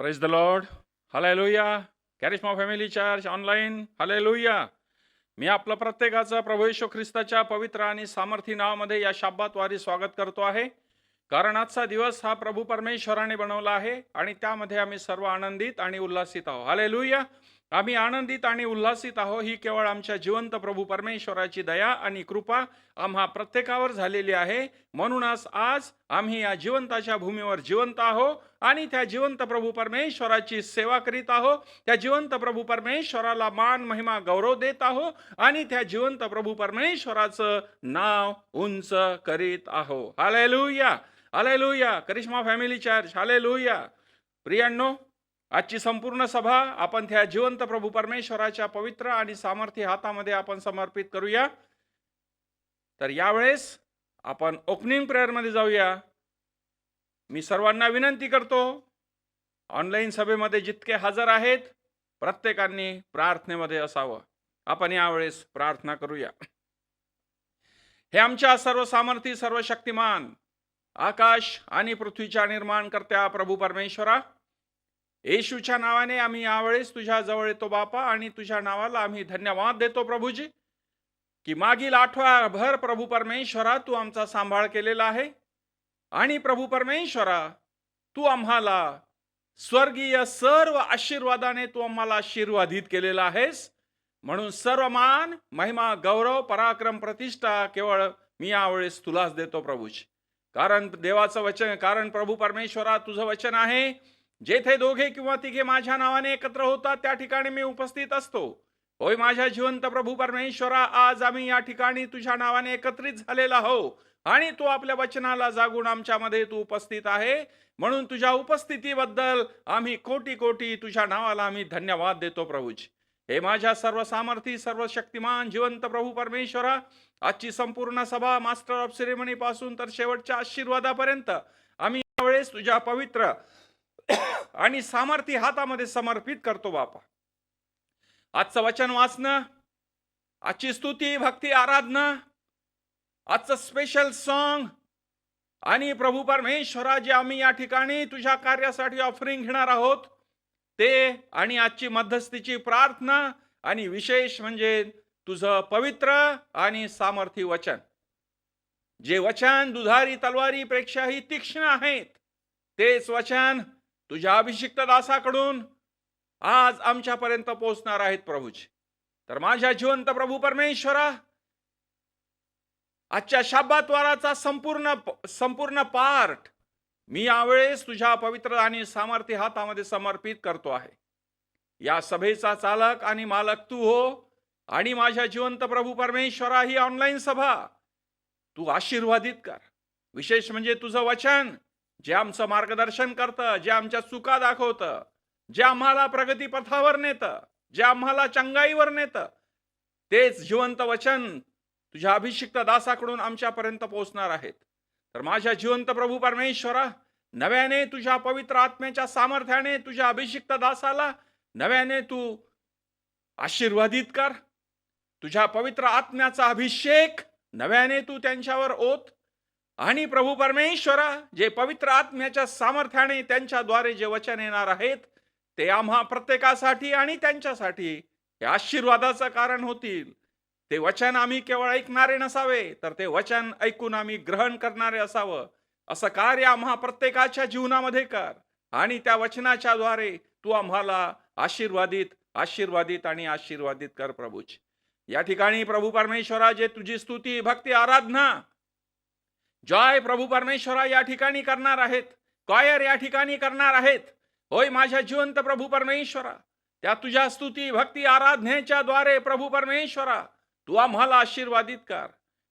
Praise the Lord. Hallelujah. Charisma family church online. Hallelujah. मी आपलं प्रत्येकाचं प्रभू येशू ख्रिस्ताच्या पवित्र आणि सामर्थी नावामध्ये या शब्दात वारी स्वागत करतो आहे. कारण आजचा दिवस हा प्रभू परमेश्वराने बनवला आहे आणि त्यामध्ये आम्ही सर्व आनंदित आणि उल्हासित आहोत. हालेलुया. आम्ही आनंदित आणि उल्हासित आहोत ही केवळ आमच्या जिवंत प्रभू परमेश्वराची दया आणि कृपा आम्हा प्रत्येकावर झालेली आहे. म्हणूनच आज आम्ही या जिवंताच्या भूमीवर जिवंत आहोत आणि त्या जिवंत प्रभू परमेश्वराची सेवा करीत आहोत. त्या जिवंत प्रभू परमेश्वराला मान महिमा गौरव देत आहोत आणि त्या जिवंत प्रभू परमेश्वराचं नाव उंच करीत आहोत. Hallelujah. Hallelujah. Karishma family church. Hallelujah. प्रियांनो, आजची संपूर्ण सभा आपण त्या जिवंत प्रभू परमेश्वराच्या पवित्र आणि सामर्थ्य हातामध्ये आपण समर्पित करूया. तर यावेळेस आपण ओपनिंग प्रेयर मध्ये जाऊया. मी सर्वांना विनंती करतो, ऑनलाईन सभेमध्ये जितके हजर आहेत प्रत्येकाने प्रार्थनेमध्ये असावं. आपण यावेळेस प्रार्थना करूया. हे आमच्या सर्व सामर्थी सर्व शक्तिमान आकाश आणि पृथ्वीच्या निर्माणकर्त्या प्रभू परमेश्वरा, येशूच्या नावाने आम्ही यावेळेस तुझ्या जवळ येतो बापा आणि तुझ्या नावाला आम्ही धन्यवाद देतो प्रभूजी, की मागील आठवडाभर प्रभू परमेश्वरा तू आमचा सांभाळ केलेला आहे आणि प्रभू परमेश्वरा तू आम्हाला स्वर्गीय सर्व आशीर्वादाने तू आम्हाला आशीर्वादित केलेला आहेस. म्हणून सर्व मान महिमा गौरव पराक्रम प्रतिष्ठा केवळ मी यावेळेस तुलाच देतो प्रभूजी. कारण देवाचं वचन, कारण प्रभू परमेश्वरा तुझं वचन आहे, जेथे दोघे किंवा तिघे माझ्या नावाने एकत्र होतात त्या ठिकाणी मी उपस्थित असतो. होय माझ्या जिवंत प्रभू परमेश्वरा, आज आम्ही या ठिकाणी तुझ्या नावाने एकत्रित झालेला आहो आणि तू आपल्या वचनाला जागून आमच्यामध्ये तू उपस्थित आहे. म्हणून तुझ्या उपस्थितीबद्दल आम्ही कोटी कोटी तुझ्या नावाला आम्ही धन्यवाद देतो प्रभूजी. हे माझ्या सर्व सामर्थी सर्व शक्तिमान जिवंत प्रभू परमेश्वरा, आजची संपूर्ण सभा मास्टर ऑफ सेरेमनी पासून तर शेवटच्या आशीर्वादापर्यंत आम्ही यावेळेस तुझ्या पवित्र आणि सामर्थी हातामध्ये समर्पित करतो बापा. आजचं वचन वाचणं, आजची स्तुती भक्ती आराधना, आजचं स्पेशल सॉन्ग आणि प्रभू परमेश्वरा जे आम्ही या ठिकाणी तुझ्या कार्यासाठी ऑफरिंग घेणार आहोत ते, आणि आजची मध्यस्थीची प्रार्थना, आणि विशेष म्हणजे तुझं पवित्र आणि सामर्थी वचन, जे वचन दुधारी तलवारीपेक्षाही तीक्ष्ण आहेत, तेच वचन तुझ्या अभिषिक्त दासाकडून आज आमच्यापर्यंत पोहोचणार आहेत प्रभूजी. तर माझ्या जिवंत प्रभू परमेश्वरा, आजच्या शब्दाद्वाराचा संपूर्ण पार्ट मी यावेळेस तुझ्या पवित्र आणि सामर्थ्य हातामध्ये समर्पित करतो आहे. या सभेचा चालक आणि मालक तू हो, आणि माझ्या जिवंत प्रभू परमेश्वरा ही ऑनलाईन सभा तू आशीर्वादित कर. विशेष म्हणजे तुझं वचन जे आमचं मार्गदर्शन करतं, जे आमच्या चुका दाखवतं, जे आम्हाला प्रगती पथावर नेतं, जे आम्हाला चंगाईवर नेतं, तेच जिवंत वचन तुझ्या अभिषिक्त दासाकडून आमच्यापर्यंत पोहोचणार आहेत. तर माझ्या जिवंत प्रभू परमेश्वरा, नव्याने तुझ्या पवित्र आत्म्याच्या सामर्थ्याने तुझ्या अभिषिक्त दासाला नव्याने तू आशीर्वादित कर. तुझ्या पवित्र आत्म्याचा अभिषेक नव्याने तू त्यांच्यावर ओत, आणि प्रभू परमेश्वरा जे पवित्र आत्म्याच्या सामर्थ्याने त्यांच्याद्वारे जे वचन येणार आहेत ते आम्हा प्रत्येकासाठी आणि त्यांच्यासाठी हे आशीर्वादाचं कारण होतील. ते वचन आम्ही केवळ ऐकणारे नसावे, तर ते वचन ऐकून आम्ही ग्रहण करणारे असावं. असं कार्य आम्हा प्रत्येकाच्या जीवनामध्ये कर, आणि त्या वचनाच्या द्वारे तू आम्हाला आशीर्वादित आणि आशीर्वादित कर प्रभूजी. या ठिकाणी प्रभू परमेश्वरा जे तुझी स्तुती भक्ती आराधना जय प्रभू परमेश्वरा या ठिकाणी करणार आहेत, कॉयर या ठिकाणी करणार आहेत. होय माझ्या जिवंत प्रभू परमेश्वरा, त्या तुझ्या स्तुती भक्ती आराधनेच्या द्वारे प्रभू परमेश्वरा तू आम्हाला आशीर्वादित कर.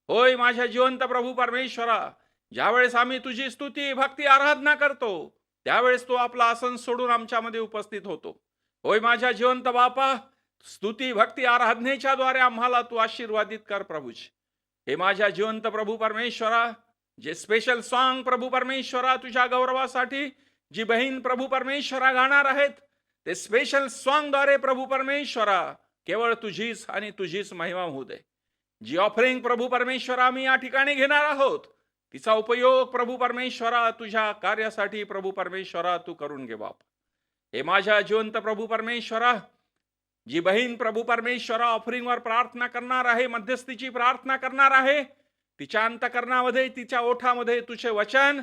होय माझ्या जिवंत प्रभू परमेश्वरा, ज्यावेळेस आम्ही तुझी स्तुती भक्ती आराधना करतो त्यावेळेस तू आपला आसन सोडून आमच्यामध्ये उपस्थित होतो. होय माझ्या जिवंत बापा, स्तुती भक्ती आराधनेच्या द्वारे आम्हाला तू आशीर्वादित कर प्रभूजी. हे माझ्या जिवंत प्रभू परमेश्वरा, जे स्पेशल सॉन्ग प्रभू परमेश्वरा तुझ्या गौरवासाठी जी बहीण प्रभू परमेश्वरा गाणार आहेत, ते स्पेशल सॉन्ग द्वारे प्रभू परमेश्वरा केवळ तुझीच आणि तुझीच महिमा होऊ दे. जी ऑफरिंग प्रभू परमेश्वरा आम्ही या ठिकाणी घेणार आहोत तिचा उपयोग प्रभू परमेश्वरा तुझ्या कार्यासाठी प्रभू परमेश्वरा तू करून घे बाप. हे माझ्या जिवंत प्रभू परमेश्वरा, जी बहीण प्रभू परमेश्वरा ऑफरिंगवर प्रार्थना करणार आहे, मध्यस्थीची प्रार्थना करणार आहे, तिच्या अंतकरणामध्ये, तिच्या ओठामध्ये तुझे वचन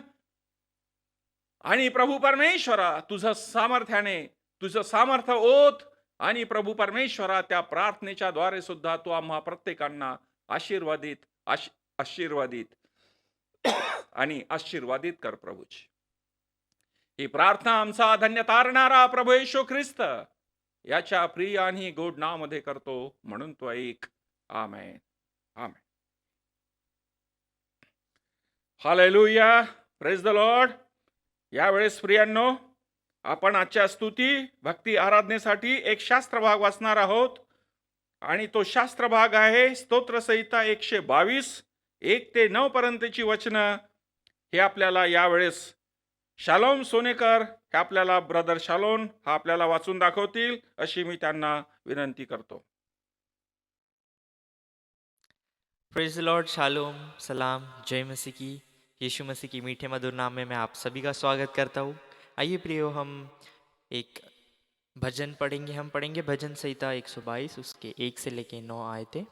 आणि प्रभू परमेश्वरा तुझं सामर्थ्याने, तुझं सामर्थ्य ओत आणि प्रभू परमेश्वरा त्या प्रार्थनेच्या द्वारे सुद्धा तू आम्हा प्रत्येकांना आशीर्वादित आणि आशीर्वादित कर प्रभूची. ही प्रार्थना आमचा धन्य तारणारा प्रभू येशू ख्रिस्त याच्या प्रिय आणि गोड नावामध्ये करतो, म्हणून तो ऐक. Amen. Amen. Hallelujah. Praise the Lord. यावेळेस प्रियांनो, आपण आजच्या स्तुती भक्ती आराधनेसाठी एक शास्त्र भाग वाचणार आहोत आणि तो शास्त्र भाग आहे स्तोत्रसंहिता 122 1 ते 9 पर्यंतची वचनं. हे आपल्याला यावेळेस शालोम सोनेकर हे आपल्याला ब्रदर शालोन हा आपल्याला वाचून दाखवतील, अशी मी त्यांना विनंती करतो. प्रेज लॉर्ड, शालोम, सलाम, जय मसीह की. यीशु मसीह की मीठे मधुर नाम में मैं आप सभी का स्वागत करता हूँ. आइए प्रियो, हम एक भजन पढ़ेंगे. हम पढ़ेंगे भजन संहिता 122 उसके 1 से लेके 9 आयतें.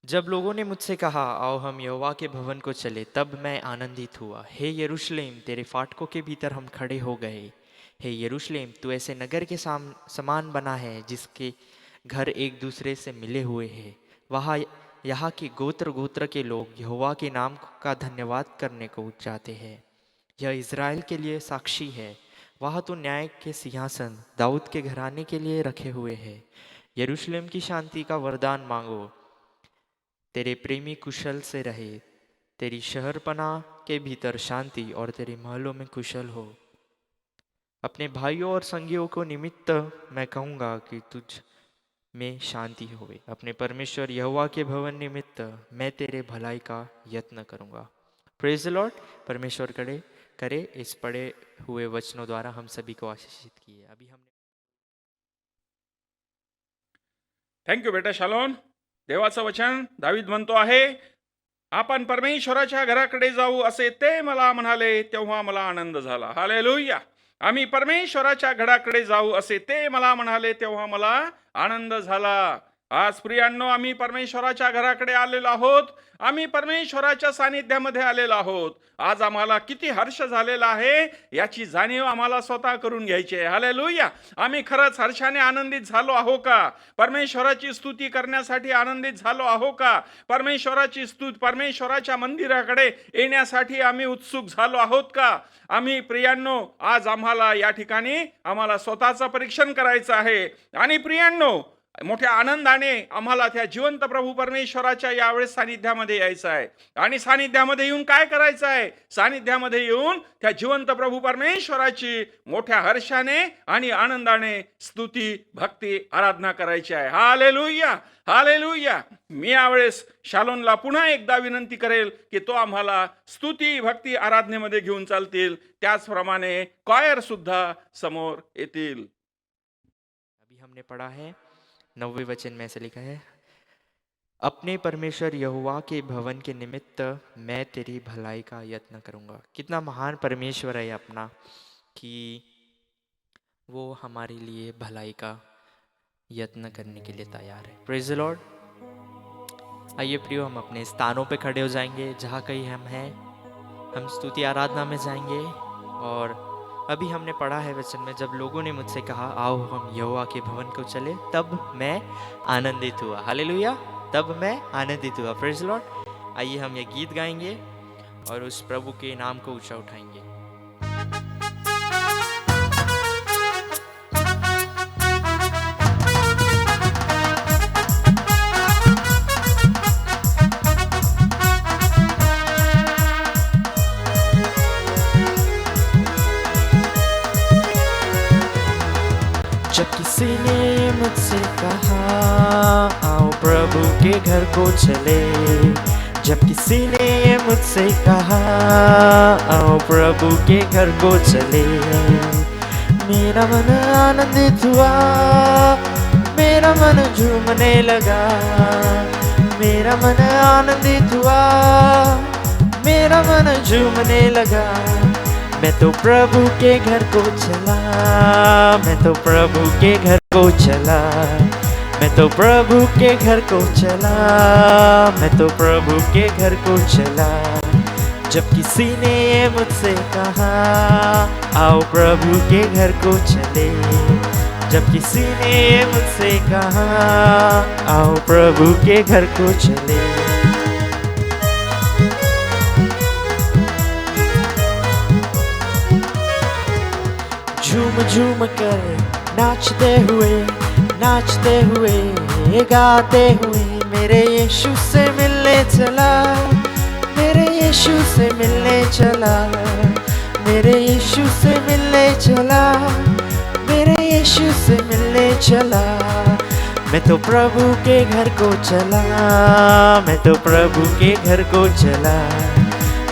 जब लोगों ने मुझसे कहा आओ हम यहोवा के भवन को चले, तब मैं आनंदित हुआ. हे यरूशलेम, तेरे फाटकों के भीतर हम खड़े हो गए. हे यरूशलेम, तू ऐसे नगर के समान बना है जिसके घर एक दूसरे से मिले हुए हैं. वहाँ यहाँ के गोत्र गोत्र के लोग यहोवा के नाम का धन्यवाद करने को जाते हैं. यह इज़राइल के लिए साक्षी है. वहाँ तो न्याय के सिंहासन दाऊद के घराने के लिए रखे हुए हैं. यरूशलेम की शांति का वरदान मांगो. तेरे प्रेमी कुशल से रहे. तेरी शहरपना के भीतर शांति और तेरे महलों में कुशल हो. अपने भाइयों और संगियों को निमित्त मैं कहूँगा कि तुझ में शांति होवे. अपने परमेश्वर यहोवा के भवन निमित्त मैं तेरे भलाई का यत्न करूँगा. Praise the Lord. परमेश्वर करे इस पढ़े हुए वचनों द्वारा हम सभी को आशीषित किए. अभी हमने थँक्यू बेटा शालोन. देवाचं वचन दावीद म्हणतो आहे, आपण परमेश्वराच्या घराकडे जाऊ असे ते मला म्हणाले, तेव्हा मला आनंद झाला. हालेलुया. आम्ही परमेश्वराच्या घराकडे जाऊ असे ते मला म्हणाले, तेव्हा मला आनंद झाला. आज प्रियांनो, आम्ही परमेश्वराच्या घराकडे आलेलो आहोत. आम्ही परमेश्वराच्या सानिध्यामध्ये आलेलो आहोत. आज आम्हाला किती हर्ष झालेला आहे याची जाणीव आम्हाला स्वतः करून घ्यायची आहे. हालेलुया. आम्ही खरंच हर्षाने आनंदित झालो आहो का? परमेश्वराची स्तुती करण्यासाठी आनंदित झालो आहो का? परमेश्वराच्या मंदिराकडे येण्यासाठी आम्ही उत्सुक झालो आहोत का? आम्ही प्रियांनो, आज आम्हाला या ठिकाणी आम्हाला स्वतःचं परीक्षण करायचं आहे आणि प्रियांनो, मोठ्या आनंदाने आम्हाला त्या जिवंत प्रभू परमेश्वराच्या यावेळेस सानिध्यामध्ये यायचं आहे. आणि सानिध्यामध्ये येऊन काय करायचं आहे? सानिध्यामध्ये येऊन त्या जिवंत प्रभू परमेश्वराची मोठ्या हर्षाने आणि आनंदाने स्तुती भक्ती आराधना करायची आहे. हालेलुया. हालेलुया. मी यावेळेस शालोनला पुन्हा एकदा विनंती करेल की तो आम्हाला स्तुती भक्ती आराधनेमध्ये घेऊन चालतील. त्याचप्रमाणे कॉयर सुद्धा समोर येतील. अभी हमने पढ़ा है 9वें वचन में से लिखा है, अपने परमेश्वर यहोवा के भवन के निमित्त मैं तेरी भलाई का यत्न करूँगा. कितना महान परमेश्वर है अपना कि वो हमारे लिए भलाई का यत्न करने के लिए तैयार है. Praise the Lord. आइए प्रियो, हम अपने स्थानों पे खड़े हो जाएंगे जहाँ कहीं हम हैं. हम स्तुति आराधना में जाएंगे. और अभी हमने पढ़ा है वचन में, जब लोगों ने मुझसे कहा आओ हम यहोवा के भवन को चले, तब मैं आनंदित हुआ. हालेलुया. तब मैं आनंदित हुआ. Praise the Lord. आइए हम ये गीत गाएंगे और उस प्रभु के नाम को ऊंचा उठाएंगे. जब किसी ने मुझसे कहा आओ प्रभु के घर को चले, जब किसी ने मुझसे कहा आओ प्रभु के घर को चले, मेरा मन आनंदित हुआ, मेरा मन झूमने लगा. मेरा मन आनंदित हुआ, मेरा मन झूमने लगा. मैं तो प्रभु के घर को चला, मैं तो प्रभु के घर को चला, मैं तो प्रभु के घर को चला, मैं तो प्रभु के घर को चला। जब किसी ने ये मुझसे कहा आओ प्रभु के घर को चले, जब किसी ने ये मुझसे कहा आओ प्रभु के घर को चले। झूम झूम कर नाचते हुए गाते हुए मेरे यीशु से मिलने चला, मेरे यीशु से मिलने चला, मेरे यीशु से मिलने चला, मेरे यीशु से मिलने चला। मैं तो प्रभु के घर को चला, मैं तो प्रभु के घर को चला,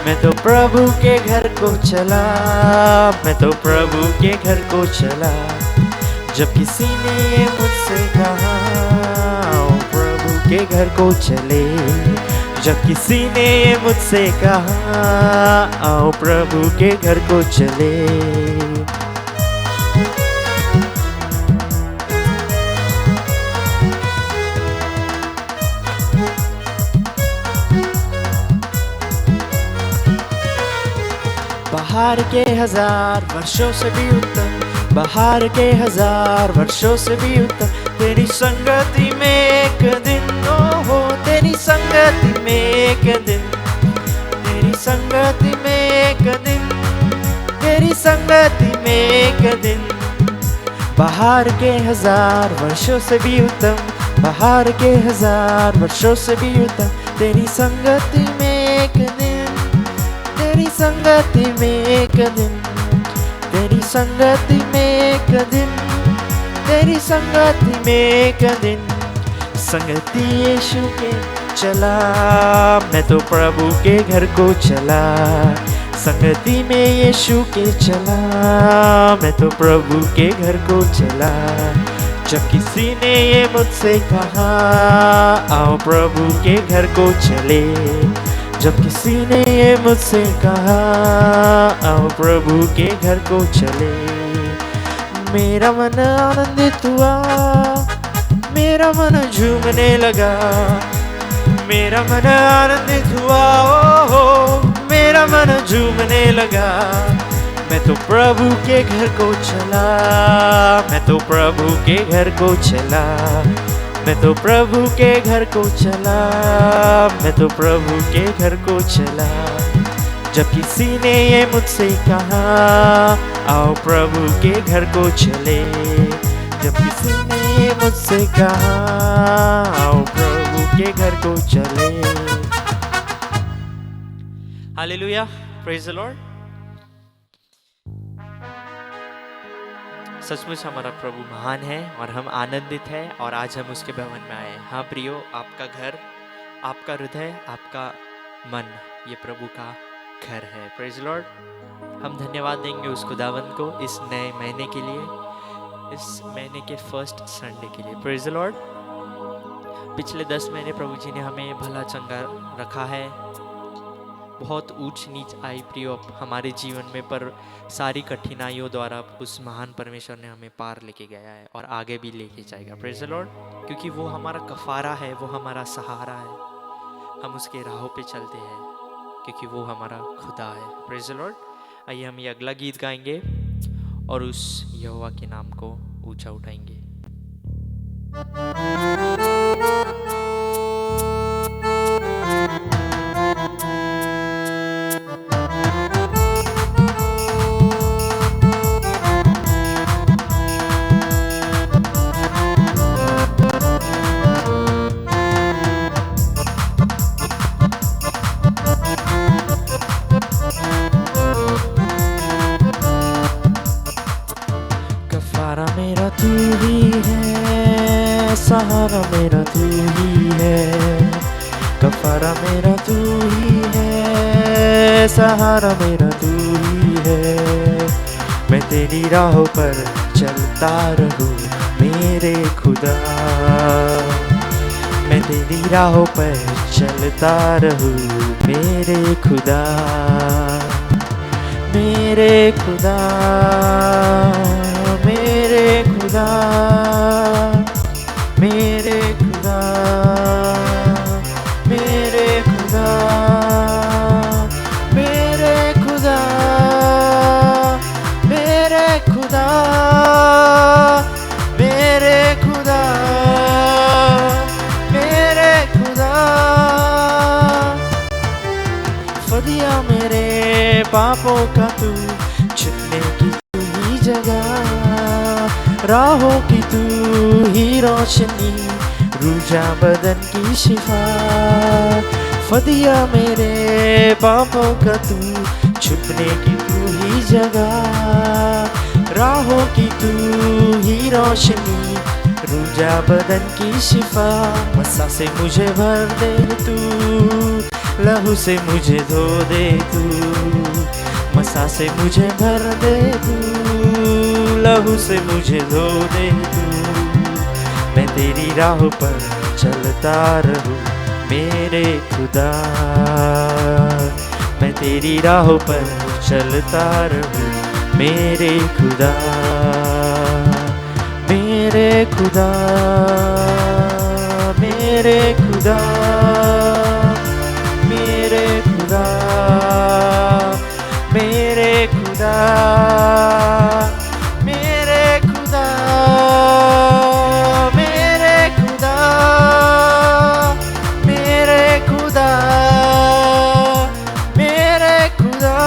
मैं तो प्रभु के घर को चला, मैं तो प्रभु के घर को चला। जब किसी ने ये मुझसे कहा आओ प्रभु के घर को चले, जब किसी ने ये मुझसे कहा आओ प्रभु के घर को चले। बाहर के 1000 वर्षों से भी उत्तम, बाहर के 1000 वर्षों से भी उत्तम तेरी संगति में एक दिन हो, तेरी संगति में एक दिन, तेरी संगति में एक दिन, तेरी संगति में एक दिन। बाहर के 1000 वर्षों से भी उत्तम, बाहर के 1000 वर्षों से भी उत्तम तेरी संगति में एक दिन, तेरी संगति में एक दिन, तेरी संगति में एक दिन, तेरी संगति में एक दिन। संगति यीशु के चला, मैं तो प्रभु के घर को चला, संगति में यीशु के चला, मैं तो प्रभु के घर को चला। जब किसी ने ये मुझसे कहा आओ प्रभु के घर को चले, जब किसी ने ये मुझसे कहा आओ प्रभु के घर को चले। मेरा मन आनंदित हुआ, मेरा मन झूमने लगा, मेरा मन आनंदित हुआ, ओ मेरा मन झूमने लगा। मैं तो प्रभु के घर को चला, मैं तो प्रभु के घर को चला, मैं तो प्रभु के घर को चला, मैं तो प्रभु के घर को चला। जब किसी ने ये मुझसे कहा आओ प्रभु के घर को चले, जब किसी ने ये मुझसे कहा आओ प्रभु के घर को चले। Hallelujah, praise the Lord. सचमुच हमारा प्रभु महान है और हम आनंदित हैं और आज हम उसके भवन में आए। हाँ प्रियो, आपका घर, आपका हृदय, आपका मन ये प्रभु का घर है। Praise Lord. हम धन्यवाद देंगे उस खुदावंद को इस नए महीने के लिए, इस महीने के फर्स्ट संडे के लिए। Praise Lord. पिछले 10 महीने प्रभु जी ने हमें भला चंगा रखा है। बहुत ऊंच नीच आई प्रियो हमारे जीवन में, पर सारी कठिनाइयों द्वारा उस महान परमेश्वर ने हमें पार लेके गया है और आगे भी लेके जाएगा। Praise the Lord. क्योंकि वो हमारा कफारा है, वो हमारा सहारा है। हम उसके राहों पे चलते हैं क्योंकि वो हमारा खुदा है। Praise the Lord. आइए हम ये अगला गीत गाएंगे और उस यहोवा के नाम को ऊंचा उठाएंगे। तू ही है, सहारा मेरा तू ही है, कफारा मेरा तू ही है, सहारा मेरा तू ही है। मैं तेरी राहों पर चलता रहूं मेरे खुदा, मैं तेरी राहों पर चलता रहूं मेरे खुदा। मेरे खुदा, मेरे खुदा, मेरे खुदा, मेरे खुदा, मेरे खुदा, मेरे खुदा, मेरे खुदा, मेरे खुदा। फदिया मेरे पापों का तू, छुपने की तू ही जगह, राहों की तू ही रोशनी, रूजा बदन की शिफा। फदिया मेरे पापों का तू, छुपने की तू ही जगह, राहों की तू ही रोशनी, रूजा बदन की शिफा। मसा से मुझे भर दे तू, लहू से मुझे धो दे तू, मसा से मुझे भर दे तू, लहू से मुझे धो दे तू। मैं तेरी राह पर चलता रहूं मेरे खुदा, मैं तेरी राह पर चलता रहूं मेरे खुदा, मेरे खुदा, मेरे खुदा, मेरे खुदा, मेरे खुदा, मेरे खुदा, मेरे खुदा, मेरे खुदा, मेरे खुदा।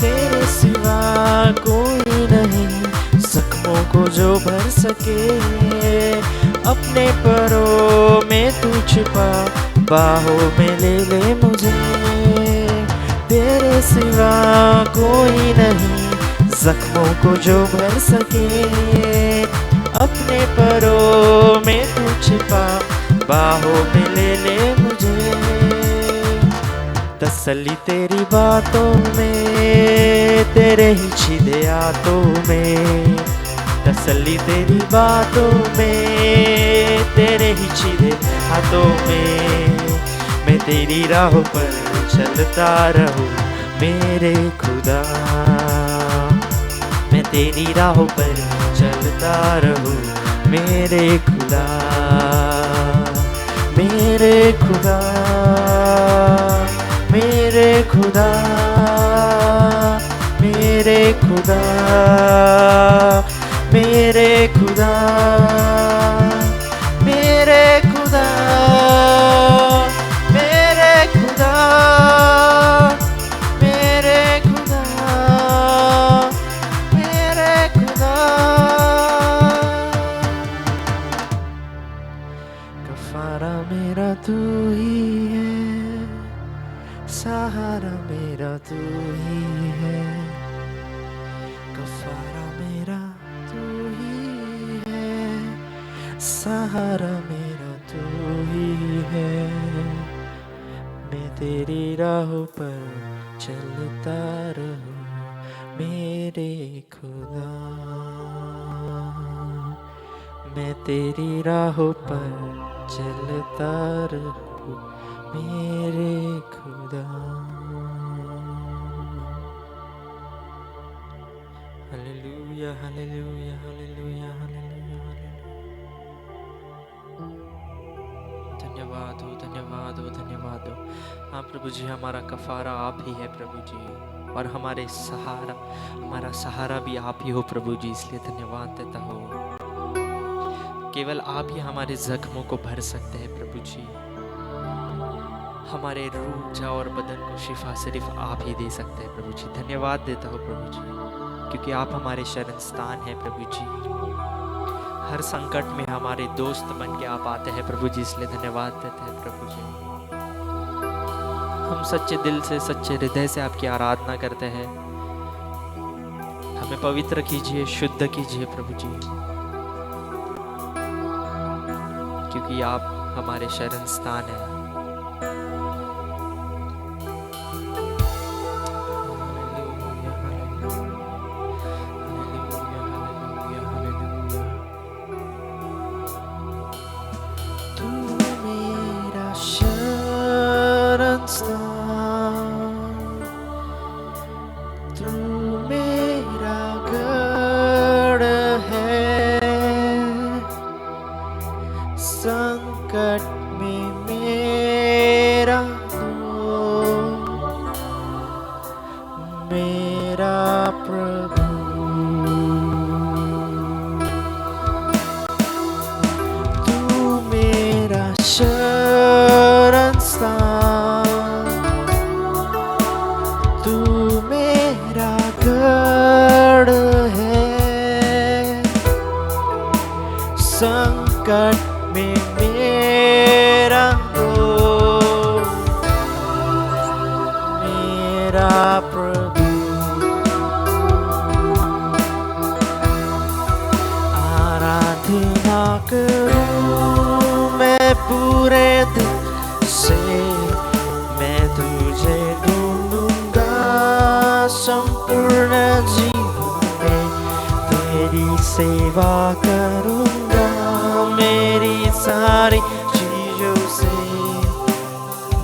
तेरे सिवा कोई नहीं, जख्मों को जो भर सके, अपने परों में तू छिपा, बाहों में ले ले मुझे। तेरे सिवा कोई नहीं, जख्मों को जो भर सके, अपने परों में तू छिपा, बाहों में ले ले मुझे। तसल्ली तेरी बातों में, तेरे ही छिदे हाथों में, तसल्ली तेरी बातों में, तेरे ही छिदे हाथों में। मैं तेरी राह पर चलता रहूं मेरे खुदा, मैं तेरी राह पर चलता रहूं मेरे खुदा, मेरे खुदा, मेरे खुदा, मेरे खुदा, मेरे खुदा, मेरे खुदा, मेरे खुदा, मेरे खुदा, मेरे खुदा। कफारा मेरा तू ही है, सहारा मेरा तू ही है, कफारा मेरा तू ही है, सहारा मेरा तू ही है। मैं तेरी राह पर चलता रहूं मेरे खुदा, मैं तेरी राह पर चलता रहूं मेरे खुदा। Hallelujah, hallelujah, hallelujah, hallelujah, hallelujah. धन्यवाद हो, धन्यवाद हो, धन्यवाद हो। हाँ प्रभु जी, हमारा कफारा आप ही है प्रभु जी, और हमारा सहारा भी आप ही हो प्रभु जी, इसलिए धन्यवाद देता हो। केवल आप ही हमारे जख्मों को भर सकते हैं प्रभु जी, हमारे रूह जा और बदन को शिफा सिर्फ आप ही दे सकते हैं प्रभु जी। धन्यवाद देता हूँ प्रभु जी, क्योंकि आप हमारे शरण स्थान हैं प्रभु जी। हर संकट में हमारे दोस्त बन के आप आते हैं प्रभु जी, इसलिए धन्यवाद देते हैं प्रभु जी। हम सच्चे दिल से, सच्चे हृदय से आपकी आराधना करते हैं। हमें पवित्र कीजिए, शुद्ध कीजिए प्रभु जी, क्योंकि आप हमारे शरण स्थान हैं। हालेलुया, तू मेरा गढ़ है, संकट में मेरा दोस्त, मेरा प्रभु। तू मेरा शरण स्थान, तू मेरा गढ़ है, संकट में मेरा दोस्त, मेरा प्रभु। आराधना करूं मैं पूरे दिल से, मैं तुझे ढूंढूंगा संपूर्ण जीवन में, तेरी सेवा करूंगा मेरी सारी चीजों से।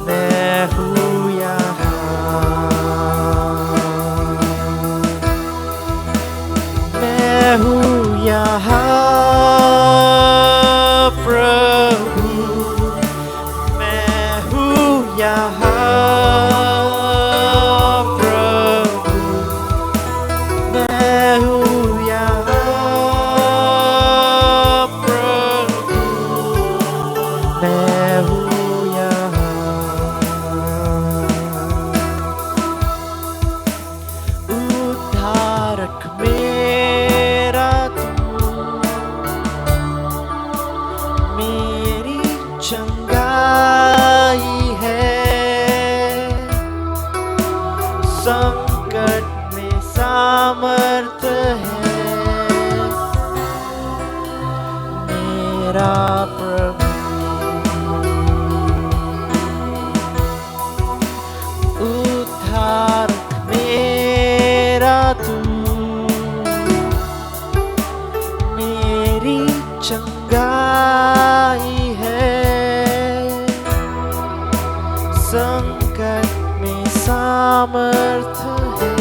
मैं हूँ यहाँ, मैं हूँ यहाँ प्रभु, मैं हूँ यहाँ प्रभु, मैं हूँ यहाँ प्रभु, मैं हूँ यहाँ। उद्धारक मेरा तू, मेरी चंगाई है, संकट में सामर्थ है, मेरा प्रभु। उद्धारक मेरा तू, मेरी चंगाई है, संकट में सामर्थ है,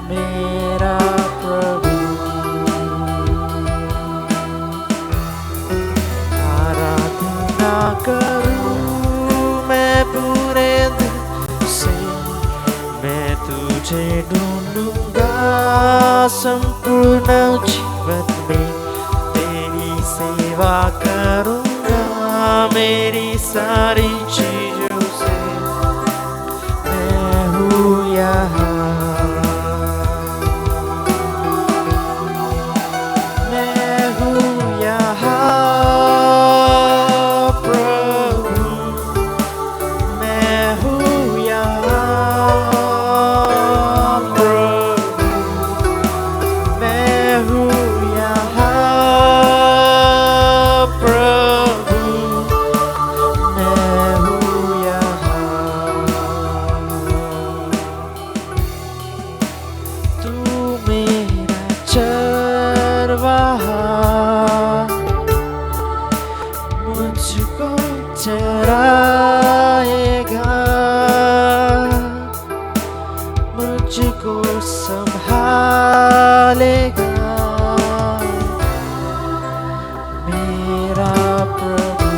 मेरा प्रभु। आराधना करूं मैं पूरे दिल से, मैं तुझे ढूंढूंगा संपूर्ण जीवन में, तेरी सेवा करूंगा मेरी सारी चीजों से। मैं हूँ यहाँ, मैं हूँ यहाँ प्रभु, मैं हूँ यहाँ प्रभु, मैं हूँ यहाँ प्रभु, मैं हूँ यहाँ। तू मेरा चरवाहा, मुझको चराएगा, मुझको संभालेगा, मेरा प्रभु।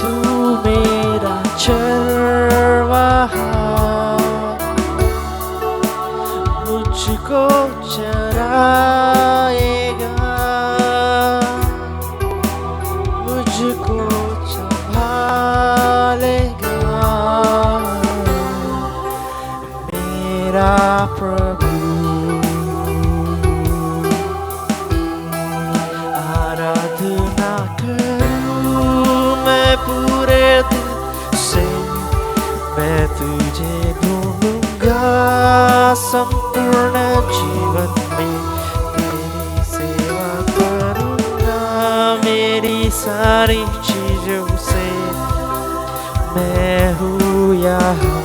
तू मेरा चरवाहा, मुझको चराएगा, मुझको संभालेगा, मेरा प्रभु। आराधना करूं मैं पूरे दिल से, मैं तुझे ढूंढूंगा संपूर्ण जीवन में, तेरी सेवा करूंगा मेरी सारी चीजों से। मैं हूँ यहाँ,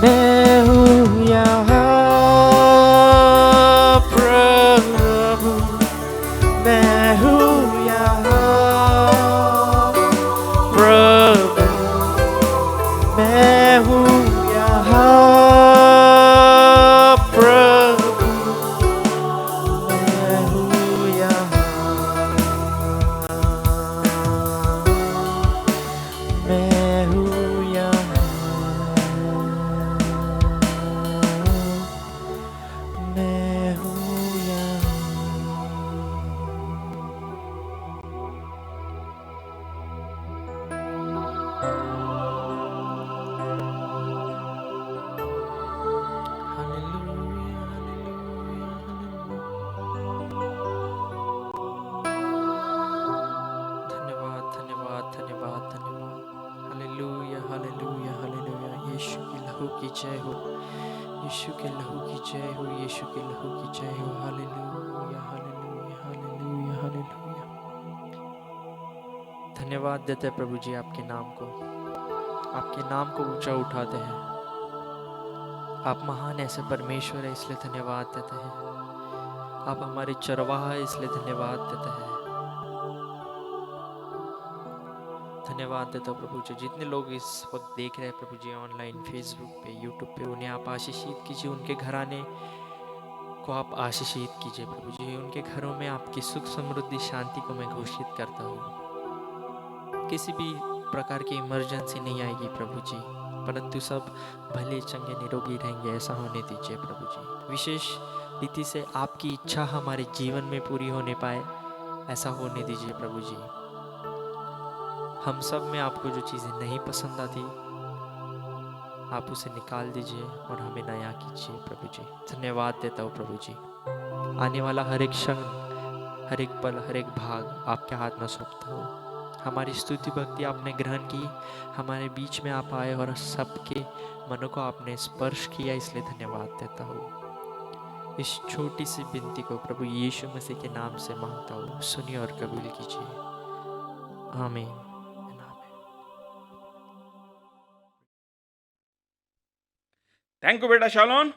मैं हूँ यहाँ प्रभु, मैं हूँ यहाँ प्रभु, मैं हूँ यहाँ प्रभु, मैं हूँ यहाँ, मैं हूँ यहाँ, मैं हूँ यहाँ। धन्यवाद धन्यवाद धन्यवाद धन्यवाद। Hallelujah hallelujah hallelujah. यीशु के लहू की जय हो, यीशु के लहू की जय हो, यीशु के लहू की जय हो। Hallelujah hallelujah hallelujah hallelujah. धन्यवाद देते हैं प्रभु जी आपके नाम को, आपके नाम को ऊंचा उठाते हैं। आप महान ऐसे परमेश्वर है, इसलिए धन्यवाद देते हैं। आप हमारे चरवाहा है, इसलिए धन्यवाद देते हैं। धन्यवाद देता हूँ प्रभु जी। जितने लोग इस वक्त देख रहे हैं प्रभु जी ऑनलाइन, फेसबुक पे, यूट्यूब पे, उन्हें आप आशीषित कीजिए। उनके घराने को आप आशीषित कीजिए प्रभु जी। उनके घरों में आपकी सुख समृद्धि शांति को मैं घोषित करता हूँ। किसी भी प्रकार की इमरजेंसी नहीं आएगी प्रभु जी, परंतु सब भले चंगे निरोगी रहेंगे, ऐसा होने दीजिए प्रभु जी। विशेष रीति से आपकी इच्छा हमारे जीवन में पूरी होने पाए, ऐसा होने दीजिए प्रभु जी। हम सब में आपको जो चीज़ें नहीं पसंद आती, आप उसे निकाल दीजिए और हमें नया कीजिए प्रभु जी। धन्यवाद देता हूँ प्रभु जी। आने वाला हर एक क्षण, हर एक पल, हर एक भाग आपके हाथ में सौंपता हूँ। हमारी स्तुति भक्ति आपने ग्रहण की, हमारे बीच में आप आए और सबके मनों को आपने स्पर्श किया, इसलिए धन्यवाद देता हूँ। इस छोटी सी विनती को प्रभु यीशु मसीह के नाम से मांगता हूँ, सुनिए और कबूल कीजिए। आमीन। थँक्यू बेटा शालोन,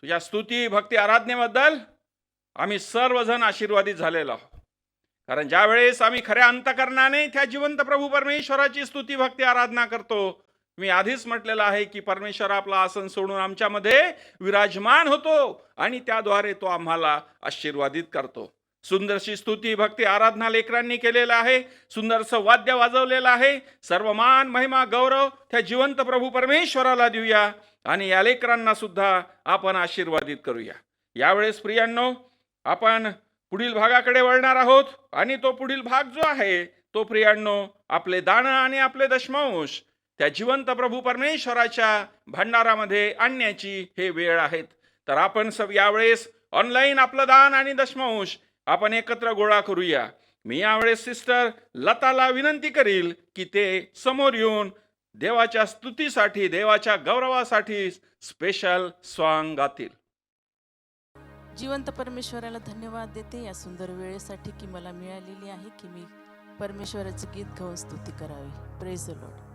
तुझ्या स्तुती भक्ती आराधनेबद्दल आम्ही सर्वजण आशीर्वादित झालेलो आहोत. कारण ज्या वेळेस आम्ही खऱ्या अंतकरणाने त्या जिवंत प्रभू परमेश्वराची स्तुती भक्ती आराधना करतो, मी आधीच म्हटलेलं आहे की परमेश्वर आपला आसन सोडून आमच्यामध्ये विराजमान होतो आणि त्याद्वारे तो आम्हाला आशीर्वादित करतो. सुंदरशी स्तुती भक्ती आराधना लेकरांनी केलेला आहे, सुंदरसं वाद्य वाजवलेलं आहे. सर्व मान महिमा गौरव त्या जिवंत प्रभू परमेश्वराला देऊया आणि या लेकरांना सुद्धा आपण आशीर्वादित करूया. यावेळेस प्रियांनो, आपण पुढील भागाकडे वळणार आहोत आणि तो पुढील भाग जो आहे तो प्रियांनो आपले दान आणि आपले दशमांश त्या जिवंत प्रभू परमेश्वराच्या भंडारामध्ये आणण्याची हे वेळ आहेत. तर आपण सब यावेळेस ऑनलाईन आपलं दान आणि दशमांश आपण एकत्र गोळा करूया. मी यावेळेस सिस्टर लताला विनंती करील की ते समोर येऊन देवाच्या स्तुतीसाठी, देवाच्या गौरवासाठी स्पेशल सॉन्ग गातील. जिवंत परमेश्वराला धन्यवाद देते या सुंदर वेळेसाठी की मला मिळालेली आहे की मी परमेश्वराचे गीत गाऊन स्तुती करावी. Praise the Lord.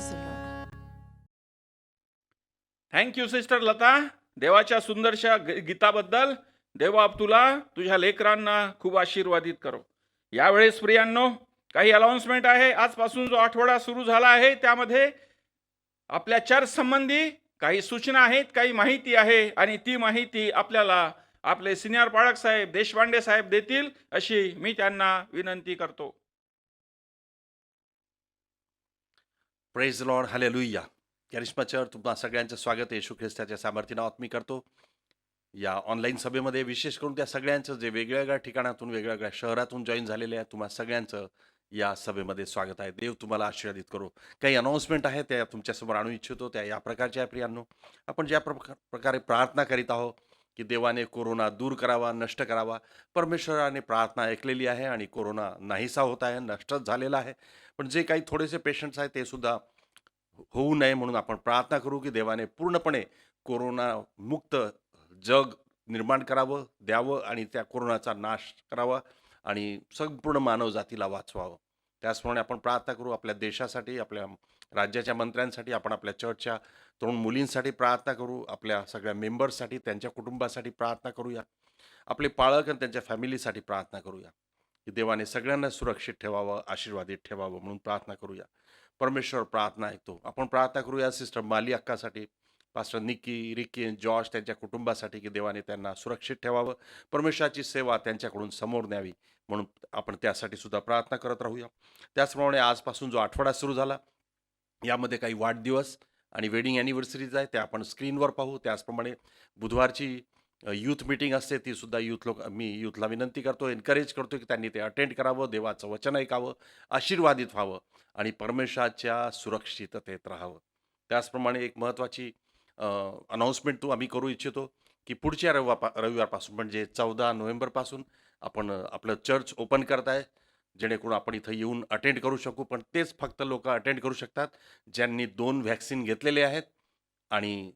Praise the Lord. Thank you sister Lata, देवाच्या सुंदरशा गीताबद्दल. देवा तुला तुझ्या लेकरांना खूप आशीर्वादित करो. यावेळेस प्रियांनो, काही अनाउन्समेंट आहे. आजपासून जो आठवडा सुरू झाला आहे त्यामध्ये आपल्या चर्च संबंधी काही सूचना आहेत, काही माहिती आहे, आणि ती माहिती आपल्याला आपले सिनियर पाळक साहेब देशपांडे साहेब देतील अशी मी त्यांना विनंती करतो. Praise the Lord, hallelujah. Charisma church तुम्हा सगळ्यांचं स्वागत आहे. येशू ख्रिस्ताच्या सामर्थ्य नावात मी करतो. या ऑनलाईन सभेमध्ये विशेष करून त्या सगळ्यांचं जे वेगवेगळ्या ठिकाणातून वेगवेगळ्या शहरातून जॉईन झालेले आहे, तुम्हा सगळ्यांचं या सभेमध्ये स्वागत आहे. देव तुम्हाला आशीर्वादित करो. काही अनाउन्समेंट आहे त्या तुमच्यासमोर आणू इच्छितो. त्या या प्रकारच्या आहे प्रियांनो. आपण ज्या प्रकारे प्रार्थना करीत आहोत की देवाने कोरोना दूर करावा, नष्ट करावा, परमेश्वराने प्रार्थना ऐकलेली आहे आणि कोरोना नाहीसा होत आहे, नष्टच झालेला आहे. पण जे काही थोडेसे पेशंट्स आहेत ते सुद्धा होऊ नये म्हणून आपण प्रार्थना करू की देवाने पूर्णपणे कोरोना मुक्त जग निर्माण करावं, द्यावं आणि त्या कोरोनाचा नाश करावा आणि संपूर्ण मानवजातीला वाचवावं. त्याचप्रमाणे आपण प्रार्थना करू आपल्या देशासाठी, आपल्या राज्याच्या मंत्र्यांसाठी, आपण आपल्या चर्चच्या तरुण मुलींसाठी प्रार्थना करू, आपल्या सगळ्या मेंबर्ससाठी, त्यांच्या कुटुंबासाठी प्रार्थना करूया, आपले पालक आणि त्यांच्या फॅमिलीसाठी प्रार्थना करूया की देवाने सगळ्यांना सुरक्षित ठेवावं, आशीर्वादित ठेवावं म्हणून प्रार्थना करूया. परमेश्वर प्रार्थना ऐकतो. आपण प्रार्थना करूया सिस्टर माली अक्कासाठी, पास्टर निकी, रिकी, जॉर्ज त्यांच्या कुटुंबासाठी की देवाने त्यांना सुरक्षित ठेवावं, परमेश्वराची सेवा त्यांच्याकडून समोर न्यावी म्हणून आपण त्यासाठी सुद्धा प्रार्थना करत राहूया. त्याचप्रमाणे आजपासून जो आठवडा सुरू झाला यामध्ये काही वाढदिवस आणि वेडिंग ॲनिव्हर्सरीज आहे त्या आपण स्क्रीनवर पाहू. त्याचप्रमाणे बुधवारची यूथ मीटिंग असते ती सुद्धा मी यूथला विनंती करतो, एनकरेज करतो की त्यांनी ते अटेंड करावं, देवाचं वचन ऐकावं, आशीर्वादित व्हावं आणि परमेश्वराच्या सुरक्षिततेत राहावं. त्याचप्रमाणे एक महत्त्वाची अनाऊन्समेंट आम्ही करू इच्छितो की पुढच्या रविवारपासून म्हणजे 14 नोव्हेंबरपासून आपण आपलं चर्च ओपन करत आहे, जेणेकरून आपण इथं येऊन अटेंड करू शकू. पण तेच फक्त लोक अटेंड करू शकतात ज्यांनी 2 व्हॅक्सिन घेतलेले आहेत आणि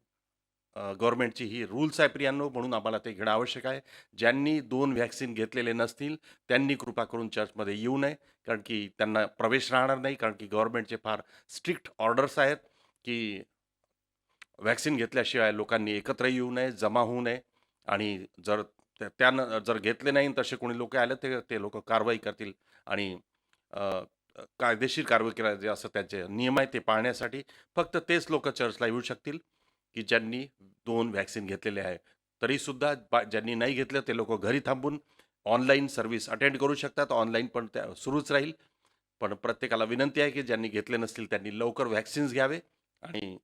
गव्हर्नमेंटची ही रूल्स आहे प्रियांनो, म्हणून आम्हाला ते घेणं आवश्यक आहे. ज्यांनी 2 व्हॅक्सिन घेतलेले नसतील त्यांनी कृपा करून चर्चमध्ये येऊ नये, कारण की त्यांना प्रवेश राहणार नाही. कारण की गव्हर्नमेंटचे फार स्ट्रिक्ट ऑर्डर्स आहेत की व्हॅक्सिन घेतल्याशिवाय लोकांनी एकत्र येऊ नये, जमा होऊ नये आणि जर त्यानं जर घेतले नाही तसे कोणी लोक आले ते लोक कारवाई करतील आणि कायदेशीर कारवाई करायची असं त्यांचे नियम आहे. ते पाळण्यासाठी फक्त तेच लोक चर्चला येऊ शकतील की ज्यांनी 2 व्हॅक्सिन घेतलेले आहे. तरीसुद्धा ज्यांनी नाही घेतलं ते लोक घरी थांबून ऑनलाईन सर्व्हिस अटेंड करू शकतात. ऑनलाईन पण त्या सुरूच राहील. पण प्रत्येकाला विनंती आहे की ज्यांनी घेतले नसतील त्यांनी लवकर व्हॅक्सिन्स घ्यावे आणि